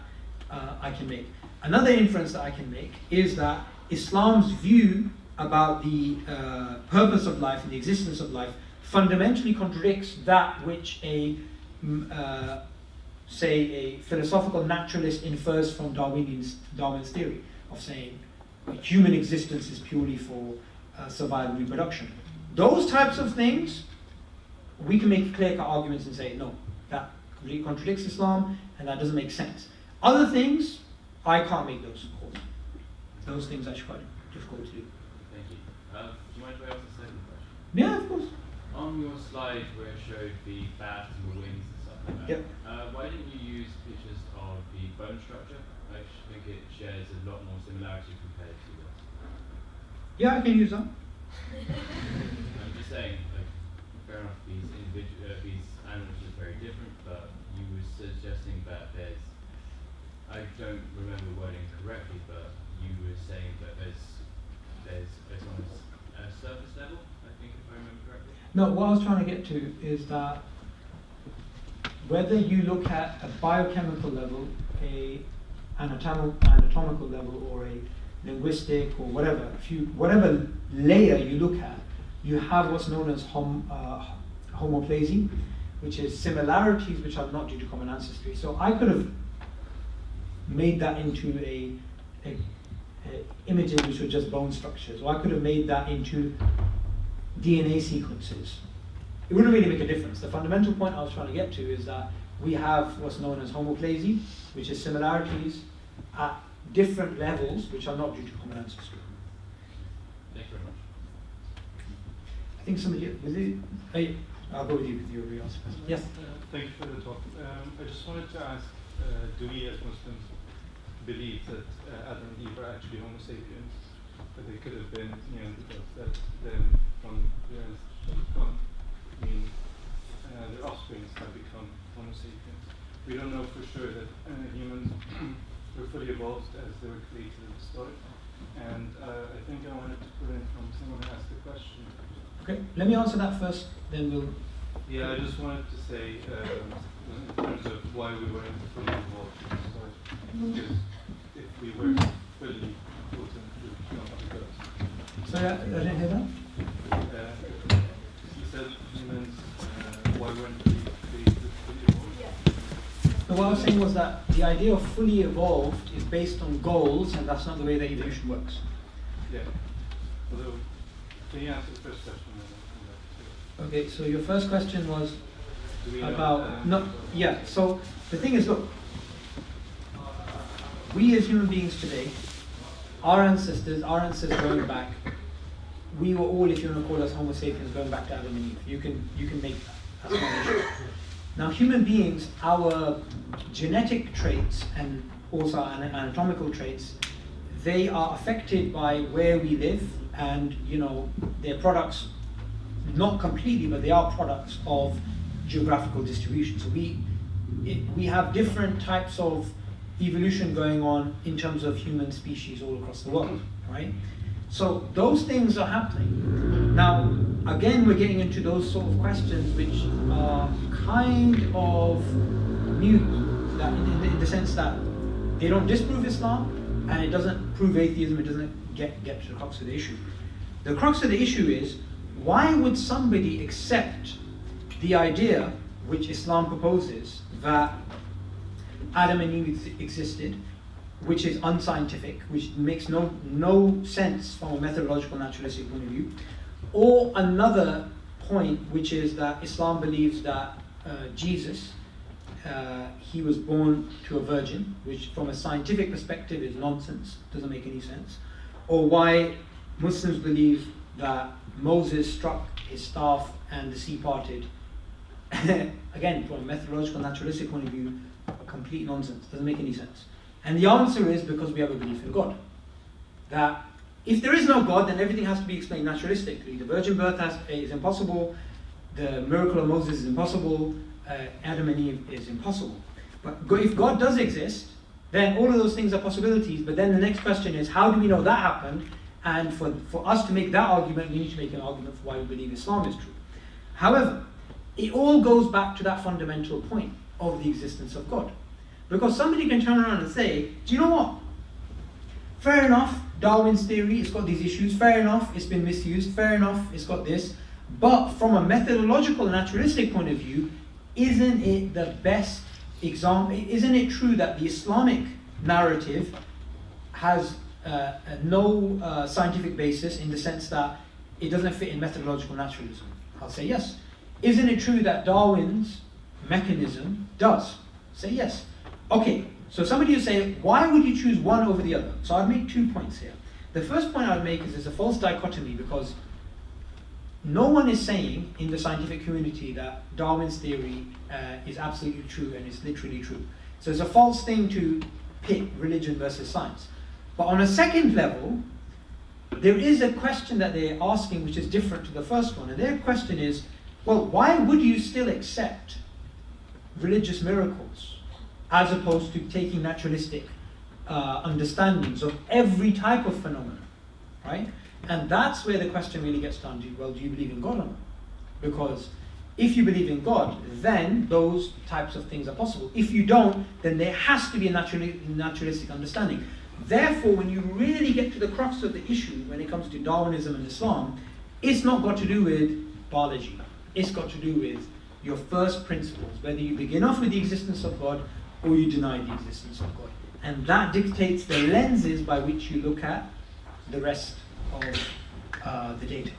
I can make. Another inference that I can make is that Islam's view about the purpose of life and the existence of life fundamentally contradicts that which say a philosophical naturalist infers from Darwin's theory of saying human existence is purely for survival and reproduction. Those types of things, we can make clear-cut arguments and say, no, that completely contradicts Islam and that doesn't make sense. Other things, I can't make those calls. Those things are actually quite difficult to do. Thank you. Do you mind if I ask a second question? Yeah, of course. On your slide where it showed the bats and the wings and stuff like that, Yep. Why didn't you use pictures of the bone structure? I think it shares a lot more similarity compared to this. Yeah, I can use that. I'm just saying, like, fair enough, these animals are very different, but you were suggesting that there's, I don't remember the wording correctly, but you were saying that there's on a surface level, I think, if I remember correctly. No, what I was trying to get to is that whether you look at a biochemical level, anatomical level, or a linguistic or whatever, whatever layer you look at, you have what's known as homoplasy, which is similarities which are not due to common ancestry. So I could have made that into a images which were just bone structures, or I could have made that into DNA sequences. It wouldn't really make a difference. The fundamental point I was trying to get to is that we have what's known as homoplasy, which is similarities at different levels which are not due to common ancestry. Thank you very much. I think somebody, was it? Hey, I'll go with you because you already asked. Yes? Thank you for the talk. I just wanted to ask, do we as Muslims believe that Adam and Eve are actually Homo sapiens? That they could have been Neanderthals, that then from their ancestors come, their offsprings have become Homo sapiens. We don't know for sure that humans were fully evolved as they were created at the start. And I think I wanted to put in from someone who asked the question. Okay, let me answer that first, then we'll... Yeah, I just wanted to say, in terms of why we weren't fully evolved at the start, because if we were fully potent, we would not be gods. Sorry, I didn't hear that? You said humans, why weren't we created fully evolved? So what I was saying was that the idea of fully evolved is based on goals, and that's not the way that evolution works. Yeah. Although, can you answer the first question? Okay, so your first question was Do we know, about so the thing is, look, we as human beings today, our ancestors going back, we were all, if you want to call us Homo sapiens, going back to Adam and Eve. You can make that. That's not an issue. Now, human beings, our genetic traits and also our anatomical traits, they are affected by where we live, and they're products, not completely, but they are products of geographical distribution. So we have different types of evolution going on in terms of human species all across the world, right? So those things are happening. Now, again, we're getting into those sort of questions which are kind of new, that in the sense that they don't disprove Islam, and it doesn't prove atheism, it doesn't get to the crux of the issue. The crux of the issue is, why would somebody accept the idea which Islam proposes that Adam and Eve existed, which is unscientific, which makes no sense from a methodological naturalistic point of view, or another point, which is that Islam believes that Jesus, he was born to a virgin, which from a scientific perspective is nonsense, doesn't make any sense, or why Muslims believe that Moses struck his staff and the sea parted. Again, from a methodological naturalistic point of view, complete nonsense, doesn't make any sense. And the answer is because we have a belief in God. That if there is no God, then everything has to be explained naturalistically. The virgin birth is impossible, the miracle of Moses is impossible, Adam and Eve is impossible. But if God does exist, then all of those things are possibilities. But then the next question is, how do we know that happened? And for us to make that argument, we need to make an argument for why we believe Islam is true. However, it all goes back to that fundamental point of the existence of God. Because somebody can turn around and say, do you know what? Fair enough, Darwin's theory, it's got these issues. Fair enough, it's been misused. Fair enough, it's got this. But from a methodological, naturalistic point of view, isn't it the best example? Isn't it true that the Islamic narrative has no scientific basis in the sense that it doesn't fit in methodological naturalism? I'll say yes. Isn't it true that Darwin's mechanism does? Say yes. Okay, so somebody will say, why would you choose one over the other? So I'd make 2 points here. The first point I'd make is there's a false dichotomy, because no one is saying in the scientific community that Darwin's theory is absolutely true and is literally true. So it's a false thing to pit religion versus science. But on a second level, there is a question that they're asking which is different to the first one. And their question is, well, why would you still accept religious miracles as opposed to taking naturalistic understandings of every type of phenomenon, right? And that's where the question really gets down to, well, do you believe in God or not? Because if you believe in God, then those types of things are possible. If you don't, then there has to be a naturalistic understanding. Therefore, when you really get to the crux of the issue, when it comes to Darwinism and Islam, it's not got to do with biology. It's got to do with your first principles, whether you begin off with the existence of God or you deny the existence of God. And that dictates the lenses by which you look at the rest of the data.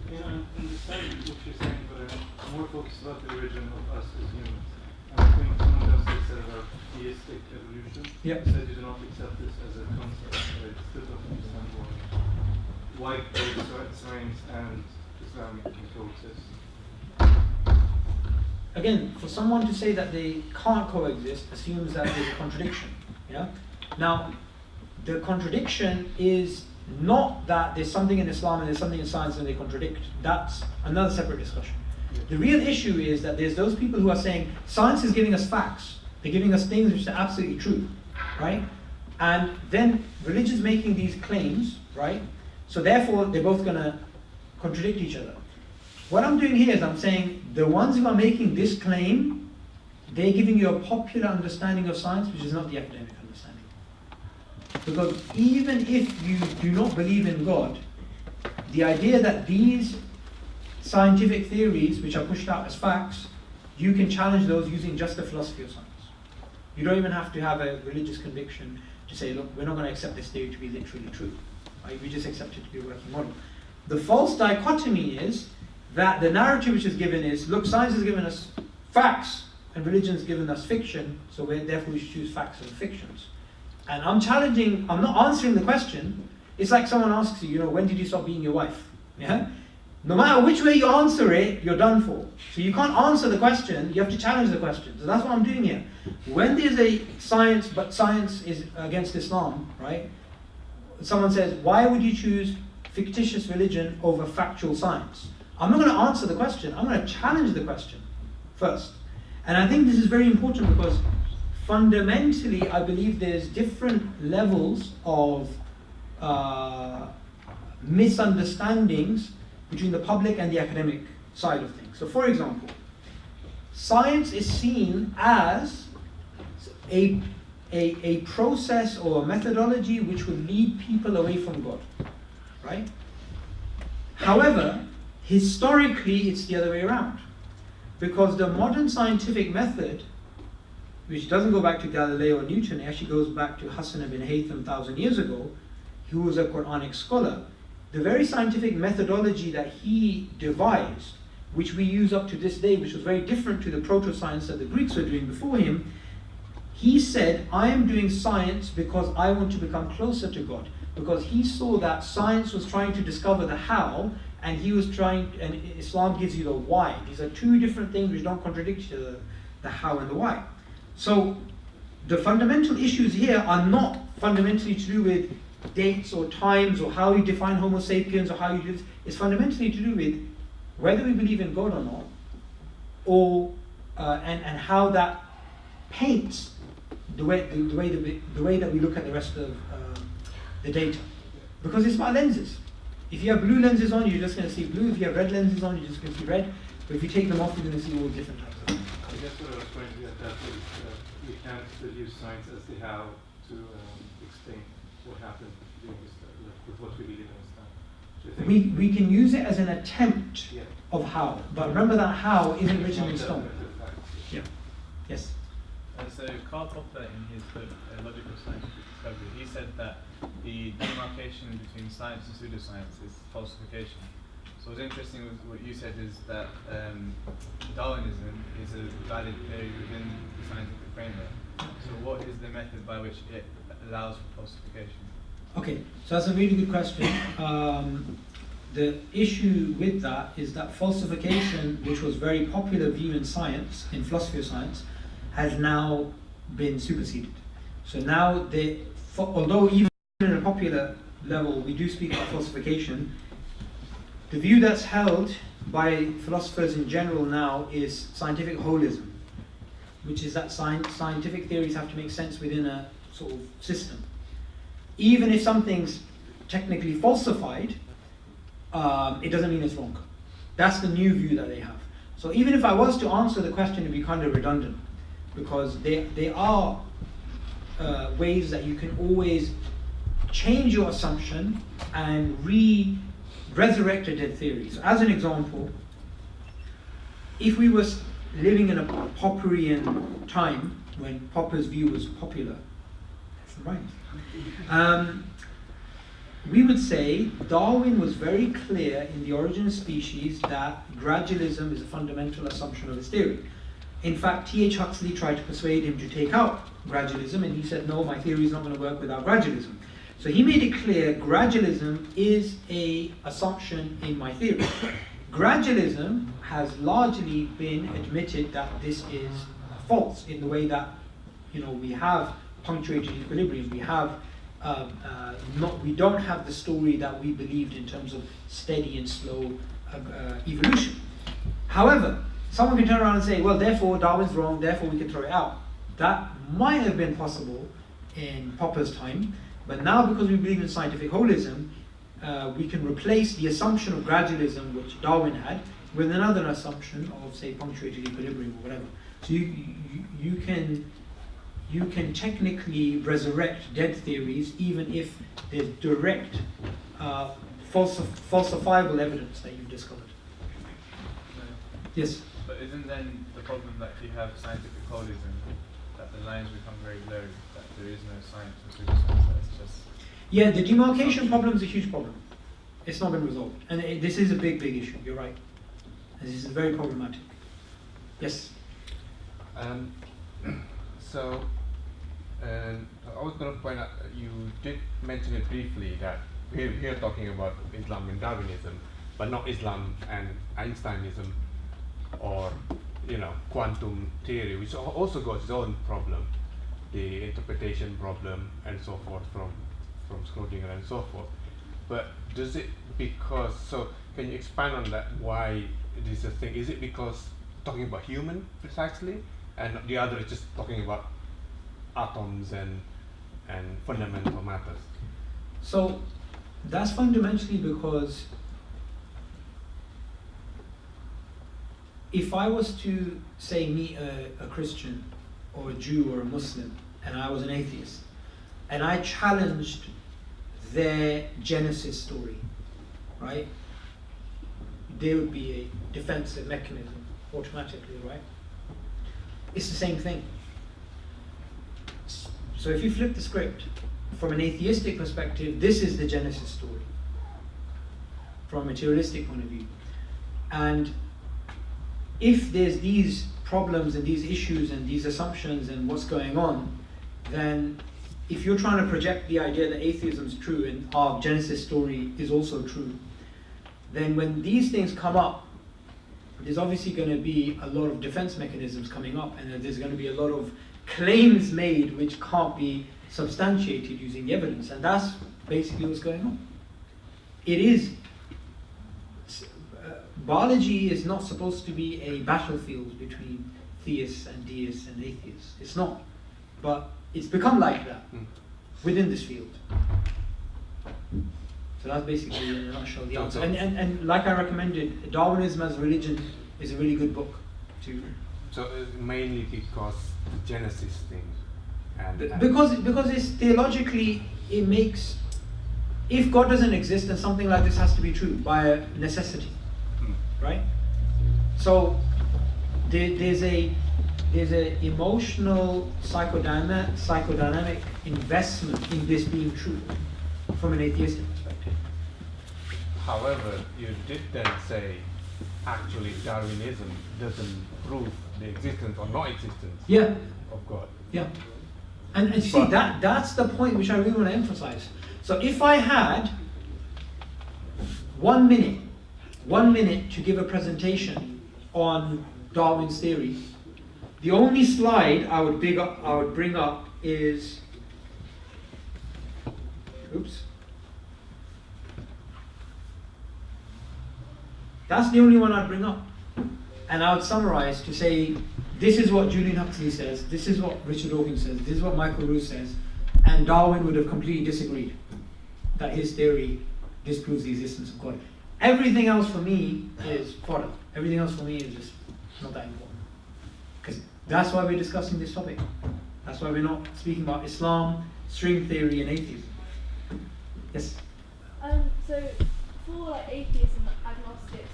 Yeah, I understand what you're saying, but I'm more focused about the origin of us as humans. And I think someone else has said about theistic evolution. Yep. Said you do not accept this as a concept. I still don't understand why both science and Islamic can coexist. Again, for someone to say that they can't coexist assumes that there's a contradiction. Yeah? Now, the contradiction is not that there's something in Islam and there's something in science and they contradict. That's another separate discussion. The real issue is that there's those people who are saying science is giving us facts. They're giving us things which are absolutely true, right? And then religion's making these claims, right? So therefore, they're both going to contradict each other. What I'm doing here is I'm saying the ones who are making this claim, they're giving you a popular understanding of science, which is not the academic understanding. Because even if you do not believe in God, the idea that these scientific theories, which are pushed out as facts, you can challenge those using just the philosophy of science. You don't even have to have a religious conviction to say, look, we're not going to accept this theory to be literally true. Right? We just accept it to be a working model. The false dichotomy is that the narrative which is given is, look, science has given us facts and religion has given us fiction, so therefore we should choose facts and fictions. And I'm challenging, I'm not answering the question. It's like someone asks you, when did you stop being your wife? Yeah? No matter which way you answer it, you're done for. So you can't answer the question, you have to challenge the question. So that's what I'm doing here. When there's a science, but science is against Islam, right? Someone says, why would you choose fictitious religion over factual science? I'm not going to answer the question, I'm going to challenge the question first. And I think this is very important because fundamentally I believe there's different levels of misunderstandings between the public and the academic side of things. So for example, science is seen as a process or a methodology which would lead people away from God. right? However, historically, it's the other way around. Because the modern scientific method, which doesn't go back to Galileo or Newton, it actually goes back to Hassan ibn Haytham 1,000 years ago, who was a Quranic scholar. The very scientific methodology that he devised, which we use up to this day, which was very different to the proto-science that the Greeks were doing before him, he said, I am doing science because I want to become closer to God. Because he saw that science was trying to discover the how, and he was trying, and Islam gives you the why. These are two different things which don't contradict each other, the how and the why. So the fundamental issues here are not fundamentally to do with dates or times or how you define Homo sapiens or how you do this. It's fundamentally to do with whether we believe in God or not, or and how that paints the way that we look at the rest of the data. Because it's about lenses. If you have blue lenses on, you're just going to see blue. If you have red lenses on, you're just going to see red. But if you take them off, you're going to see all different types of things. I guess what I was trying to get at was we can't still use science as the how to explain what happened during this, with what we really understand. So I think We can use it as an attempt yeah. of how. But remember that how isn't written in stone. Yeah. Yes. So Karl Popper, in his book Logical Scientific Discovery, he said that the demarcation between science and pseudoscience is falsification. So what's interesting with what you said is that Darwinism is a valid theory within the scientific framework. So what is the method by which it allows for falsification? Okay, so that's a really good question. The issue with that is that falsification, which was a very popular view in science, in philosophy of science, has now been superseded. So now, although even in a popular level we do speak about falsification, the view that's held by philosophers in general now is scientific holism, which is that scientific theories have to make sense within a sort of system. Even if something's technically falsified, it doesn't mean it's wrong. That's the new view that they have. So even if I was to answer the question, it'd be kind of redundant, because there are ways that you can always change your assumption and resurrect a dead theory. So as an example, if we were living in a Popperian time, when Popper's view was popular, that's right, we would say Darwin was very clear in The Origin of Species that gradualism is a fundamental assumption of his theory. In fact, T.H. Huxley tried to persuade him to take out gradualism, and he said, no, my theory is not going to work without gradualism. So he made it clear gradualism is an assumption in my theory. Gradualism has largely been admitted that this is false, in the way that, we have punctuated equilibrium. We have we don't have the story that we believed in terms of steady and slow evolution. However, someone can turn around and say, well, therefore Darwin's wrong, therefore we can throw it out. That might have been possible in Popper's time, but now because we believe in scientific holism, we can replace the assumption of gradualism, which Darwin had, with another assumption of, say, punctuated equilibrium or whatever. So you can technically resurrect dead theories even if there's direct falsifiable evidence that you've discovered. Yes? But isn't then the problem that you have scientific holism, that the lines become very blurry, that there is no science or pseudoscience, that it's just... Yeah, the demarcation problem is a huge problem. It's not been resolved. And this is a big, big issue, you're right. And this is very problematic. Yes? I was going to point out, you did mention it briefly, that we're here talking about Islam and Darwinism, but not Islam and Einsteinism, or quantum theory, which also got its own problem, the interpretation problem and so forth from Schrödinger and so forth. But does it can you expand on that, why this is a thing? Is it because talking about human precisely, and the other is just talking about atoms and fundamental matters? So that's fundamentally because if I was to, say, meet a Christian or a Jew or a Muslim, and I was an atheist, and I challenged their Genesis story, right, there would be a defensive mechanism automatically, right? It's the same thing. So if you flip the script, from an atheistic perspective, this is the Genesis story, from a materialistic point of view. And if there's these problems and these issues and these assumptions and what's going on, then if you're trying to project the idea that atheism is true and our Genesis story is also true, then when these things come up, there's obviously going to be a lot of defense mechanisms coming up, and there's going to be a lot of claims made which can't be substantiated using evidence, and that's basically what's going on. It is, biology is not supposed to be a battlefield between theists and deists and atheists. It's not. But it's become like that within this field. So that's basically in a nutshell the answer. And like I recommended, Darwinism as a Religion is a really good book to. So mainly because the Genesis thing. And because it's theologically, it makes, if God doesn't exist, then something like this has to be true by necessity, right? So there's an emotional psychodynamic investment in this being true from an atheistic perspective. However, you did then say actually Darwinism doesn't prove the existence or not existence of God. Yeah. And see, that's the point which I really want to emphasize. So if I had 1 minute to give a presentation on Darwin's theory, the only slide I would bring up is, that's the only one I'd bring up. And I would summarize to say, this is what Julian Huxley says, this is what Richard Dawkins says, this is what Michael Roos says, and Darwin would have completely disagreed that his theory disproves the existence of God. Everything else for me is fodder. Everything else for me is just not that important. Because that's why we're discussing this topic. That's why we're not speaking about Islam, string theory, and atheism. Yes? So, for like atheists and agnostics,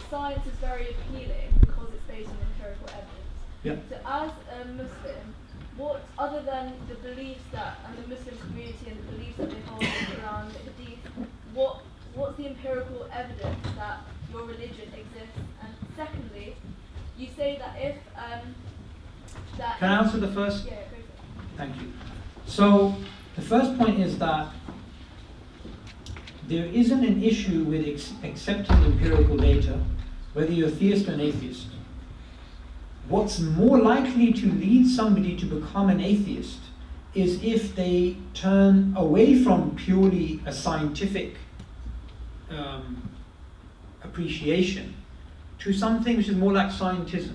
science is very appealing because it's based on empirical evidence. Yeah. So as a Muslim, what, other than the beliefs that, and the Muslim community and the beliefs that they hold around the hadith, what's the empirical evidence that your religion exists? And secondly, you say that if Can I answer the first? Yeah, go for it. Thank you. So the first point is that there isn't an issue with accepting empirical data, whether you're a theist or an atheist. What's more likely to lead somebody to become an atheist is if they turn away from purely a scientific appreciation to something which is more like scientism.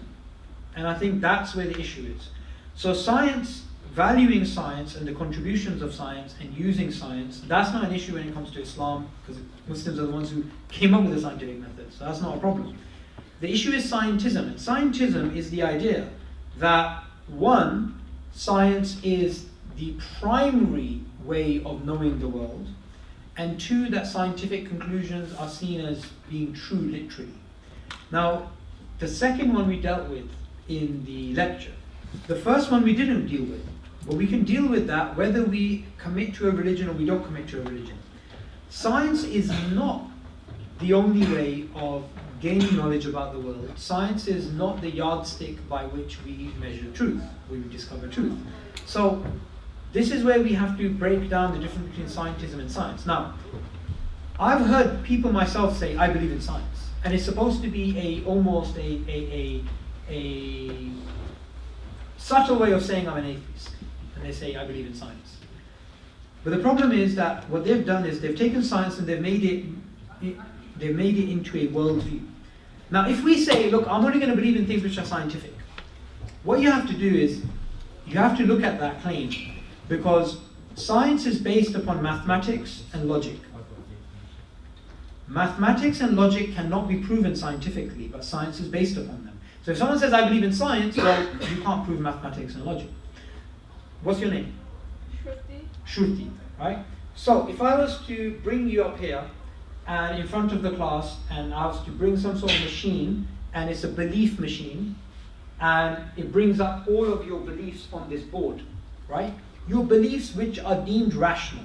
And I think that's where the issue is. So science, valuing science and the contributions of science and using science, that's not an issue when it comes to Islam, because Muslims are the ones who came up with the scientific method, so that's not a problem. The issue is scientism, and scientism is the idea that, one, science is the primary way of knowing the world, and two, that scientific conclusions are seen as being true literally. Now, the second one we dealt with in the lecture. The first one we didn't deal with, but we can deal with that whether we commit to a religion or we don't commit to a religion. Science is not the only way of gaining knowledge about the world. Science is not the yardstick by which we measure truth, we discover truth. So this is where we have to break down the difference between scientism and science. Now, I've heard people myself say, I believe in science. And it's supposed to be almost a subtle way of saying I'm an atheist. And they say, I believe in science. But the problem is that what they've done is they've taken science and they've made it into a worldview. Now, if we say, look, I'm only going to believe in things which are scientific, what you have to do is, you have to look at that claim, because science is based upon mathematics and logic. Mathematics and logic cannot be proven scientifically, but science is based upon them. So if someone says, I believe in science, well, you can't prove mathematics and logic. What's your name? Shruti. Shruti, right? So if I was to bring you up here and in front of the class, and I was to bring some sort of machine, and it's a belief machine, and it brings up all of your beliefs on this board, right? Your beliefs which are deemed rational.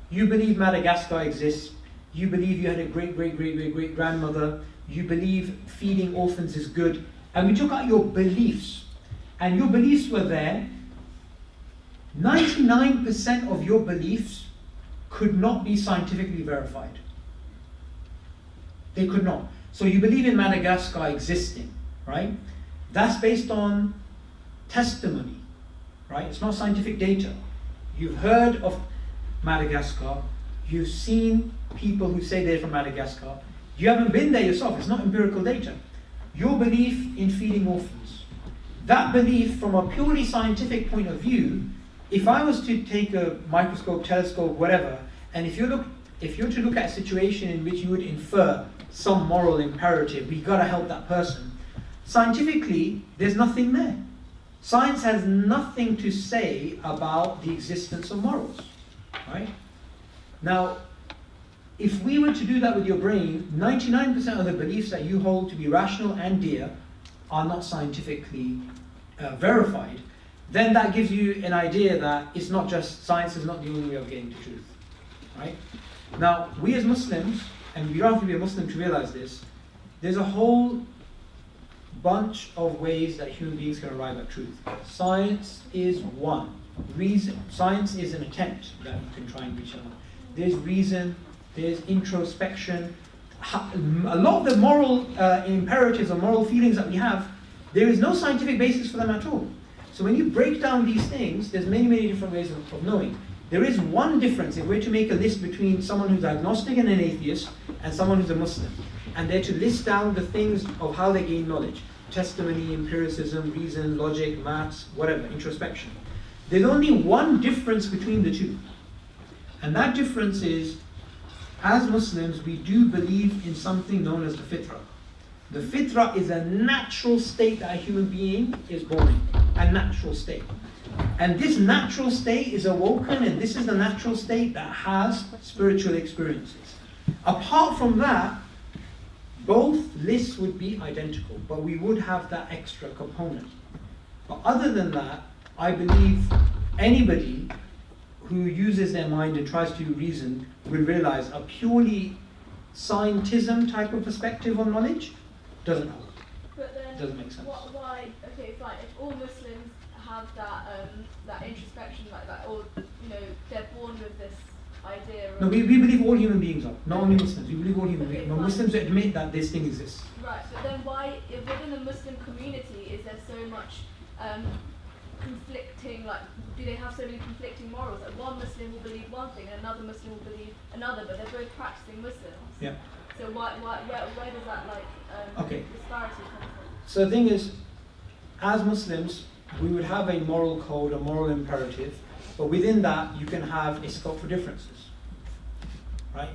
You believe Madagascar exists, you believe you had a great grandmother, you believe feeding orphans is good, and we took out your beliefs, and your beliefs were there. 99% of your beliefs could not be scientifically verified. They could not. So you believe in Madagascar existing, right? That's based on testimony, right? It's not scientific data. You've heard of Madagascar, you've seen people who say they're from Madagascar. You haven't been there yourself, it's not empirical data. Your belief in feeding orphans. That belief from a purely scientific point of view, if I was to take a microscope, telescope, whatever, and if you're to look at a situation in which you would infer some moral imperative, we gotta help that person, scientifically, there's nothing there. Science has nothing to say about the existence of morals, right? Now, if we were to do that with your brain, 99% of the beliefs that you hold to be rational and dear are not scientifically verified, then that gives you an idea that it's not just, science is not the only way of getting to truth, right? Now, we as Muslims, and you don't have to be a Muslim to realize this, there's a whole bunch of ways that human beings can arrive at truth. Science is one. Science is an attempt that you can try and reach out. There's reason, there's introspection. A lot of the moral imperatives or moral feelings that we have, there is no scientific basis for them at all. So when you break down these things, there's many different ways of knowing. There is one difference if we're to make a list between someone who's agnostic and an atheist and someone who's a Muslim. And they're to list down the things of how they gain knowledge. Testimony, empiricism, reason, logic, maths, whatever, introspection. There's only one difference between the two. And that difference is, as Muslims, we do believe in something known as the fitrah. The fitrah is a natural state that a human being is born in. A natural state. And this natural state is awoken, and this is the natural state that has spiritual experiences. Apart from that, both lists would be identical, but we would have that extra component. But other than that, I believe anybody who uses their mind and tries to reason will realize a purely scientism type of perspective on knowledge doesn't hold. But then, doesn't make sense. Why? Okay, fine. If all Muslims have that introspection like that, or they're born with this idea. No, we believe all human beings are, not only Muslims. We believe all human beings. No, Muslims admit that this thing exists. Right, but then why, within the Muslim community, is there so much conflicting? Like, do they have so many conflicting morals? Like, one Muslim will believe one thing, and another Muslim will believe another, but they're both practicing Muslims. Yeah. So where does that disparity come from? So the thing is, as Muslims, we would have a moral code, a moral imperative, but within that you can have a scope for differences, right?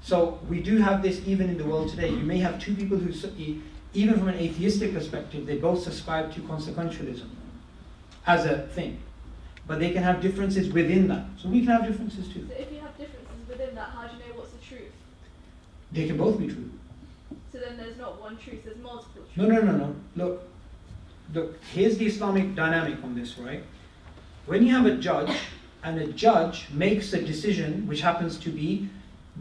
So we do have this even in the world today. You may have two people who, even from an atheistic perspective, they both subscribe to consequentialism as a thing, but they can have differences within that. So we can have differences too. So if you have differences within that, how do you know what's the truth? They can both be true. So then there's not one truth, there's multiple truths. No. Look, here's the Islamic dynamic on this, right? When you have a judge, and a judge makes a decision which happens to be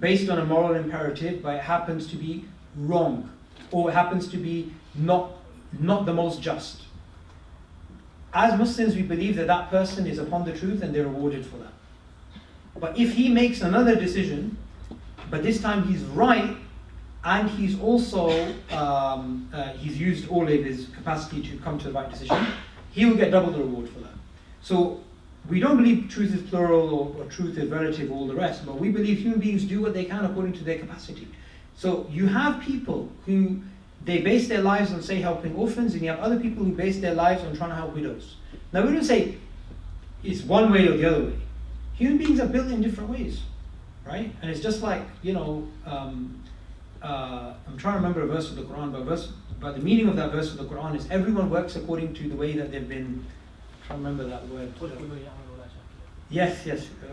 based on a moral imperative, but it happens to be wrong, or it happens to be not the most just. As Muslims, we believe that that person is upon the truth and they're rewarded for that. But if he makes another decision, but this time he's right, and he's also, he's used all of his capacity to come to the right decision, he will get double the reward for that. So we don't believe truth is plural or truth is relative or all the rest, but we believe human beings do what they can according to their capacity. So you have people who, they base their lives on, say, helping orphans, and you have other people who base their lives on trying to help widows. Now we don't say it's one way or the other way. Human beings are built in different ways, right? And it's just like, I'm trying to remember a verse of the Quran, but the meaning of that verse of the Quran is everyone works according to the way that they've been. I can't remember that word. Yes.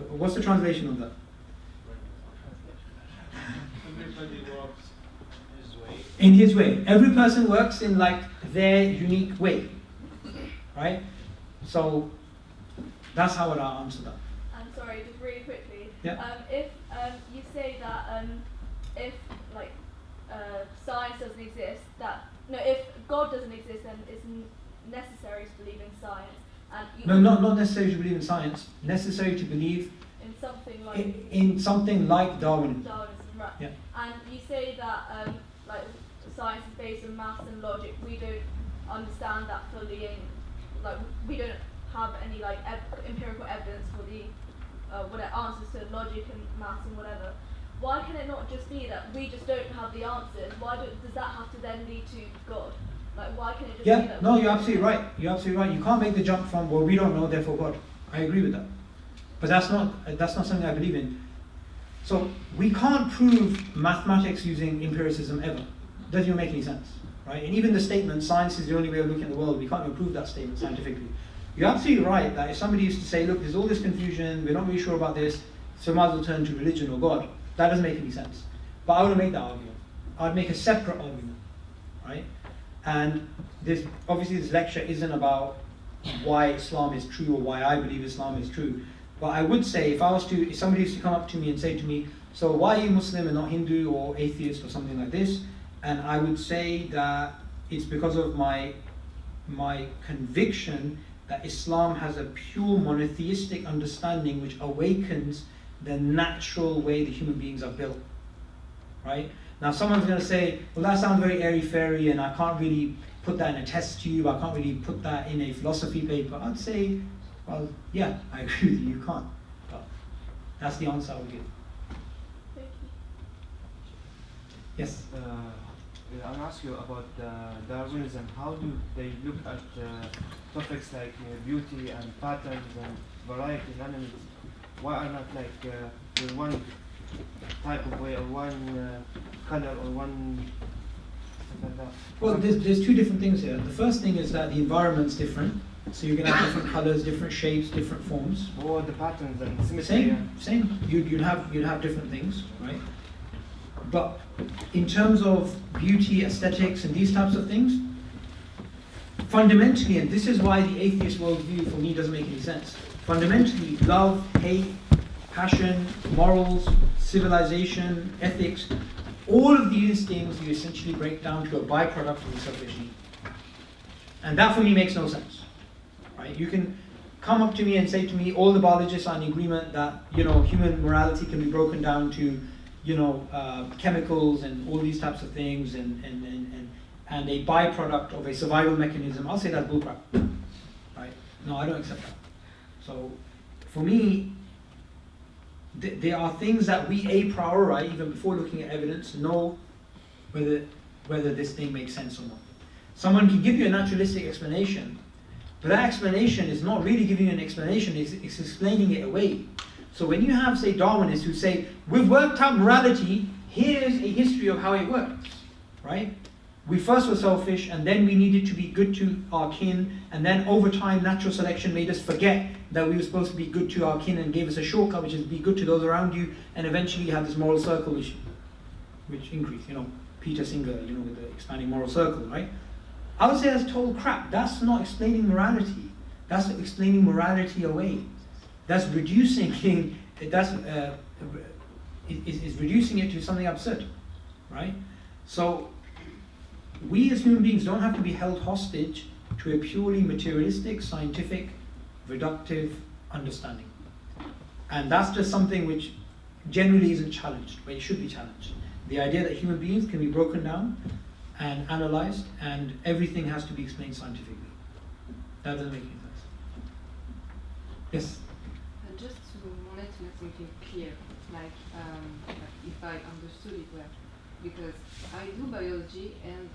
What's the translation of that? Everybody works his way. In his way. Every person works in like their unique way, right? So that's how I'll answer that. And sorry, just really quickly. Yeah. If you say that if like science doesn't exist, if God doesn't exist, then it's necessary to believe in science. And No, not necessary to believe in science. Necessary to believe in something like in something like Darwinism. Darwinism, right? Yeah. And you say that like science is based on maths and logic. We don't understand that fully, and like we don't have any like empirical evidence for the answers to logic and maths and whatever. Why can it not just be that we just don't have the answers? Does that have to then lead to God? Like, why can it just be Yeah, that? no, you're absolutely right. You're absolutely right. You can't make the jump from, well, we don't know, therefore God. I agree with that. But that's not something I believe in. So we can't prove mathematics using empiricism ever. Doesn't even make any sense, right? And even the statement, science is the only way of looking at the world, we can't even prove that statement scientifically. You're absolutely right that if somebody used to say, look, there's all this confusion, we're not really sure about this, so might as well turn to religion or God. That doesn't make any sense. But I wouldn't make that argument. I would make a separate argument, right? And this lecture isn't about why Islam is true or why I believe Islam is true. But I would say, if somebody used to come up to me and say to me, so why are you Muslim and not Hindu or atheist or something like this? And I would say that it's because of my conviction that Islam has a pure monotheistic understanding which awakens the natural way the human beings are built, right? Now someone's going to say, well, that sounds very airy-fairy and I can't really put that in a test tube, I can't really put that in a philosophy paper. I'd say, well, yeah, I agree with you, you can't. But that's the answer I would give. Thank you. Yes? I'll ask you about Darwinism. How do they look at topics like beauty and patterns and variety in animals? Why are not like with one type of way or one color or one something like that? Well, there's two different things here. The first thing is that the environment's different. So you're going to have different colors, different shapes, different forms. Or the patterns and symmetry. Same. You'd have different things, right? But in terms of beauty, aesthetics, and these types of things, fundamentally, and this is why the atheist worldview for me doesn't make any sense. Fundamentally, love, hate, passion, morals, civilization, ethics, all of these things you essentially break down to a byproduct of the selfish need. And that for me makes no sense. Right? You can come up to me and say to me, all the biologists are in agreement that human morality can be broken down to chemicals and all these types of things and a byproduct of a survival mechanism. I'll say that's bullcrap. Right? No, I don't accept that. So for me, there are things that we a priori, even before looking at evidence, know whether this thing makes sense or not. Someone can give you a naturalistic explanation, but that explanation is not really giving you an explanation, it's explaining it away. So when you have, say, Darwinists who say, we've worked out morality, here's a history of how it works, right? We first were selfish, and then we needed to be good to our kin, and then over time natural selection made us forget that we were supposed to be good to our kin and gave us a shortcut, which is be good to those around you, and eventually you have this moral circle which increased, Peter Singer, with the expanding moral circle, right? I would say that's total crap. That's not explaining morality. That's explaining morality away. That's reducing is reducing it to something absurd, right? So we as human beings don't have to be held hostage to a purely materialistic, scientific, reductive understanding. And that's just something which generally isn't challenged, but it should be challenged. The idea that human beings can be broken down and analyzed and everything has to be explained scientifically. That doesn't make any sense. Yes? Just wanted to make something clear, like if I understood it well, because I do biology and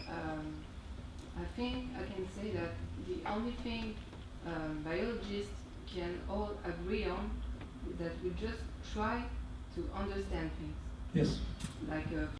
I think I can say that the only thing biologists can all agree on is that we just try to understand things. Yes. Like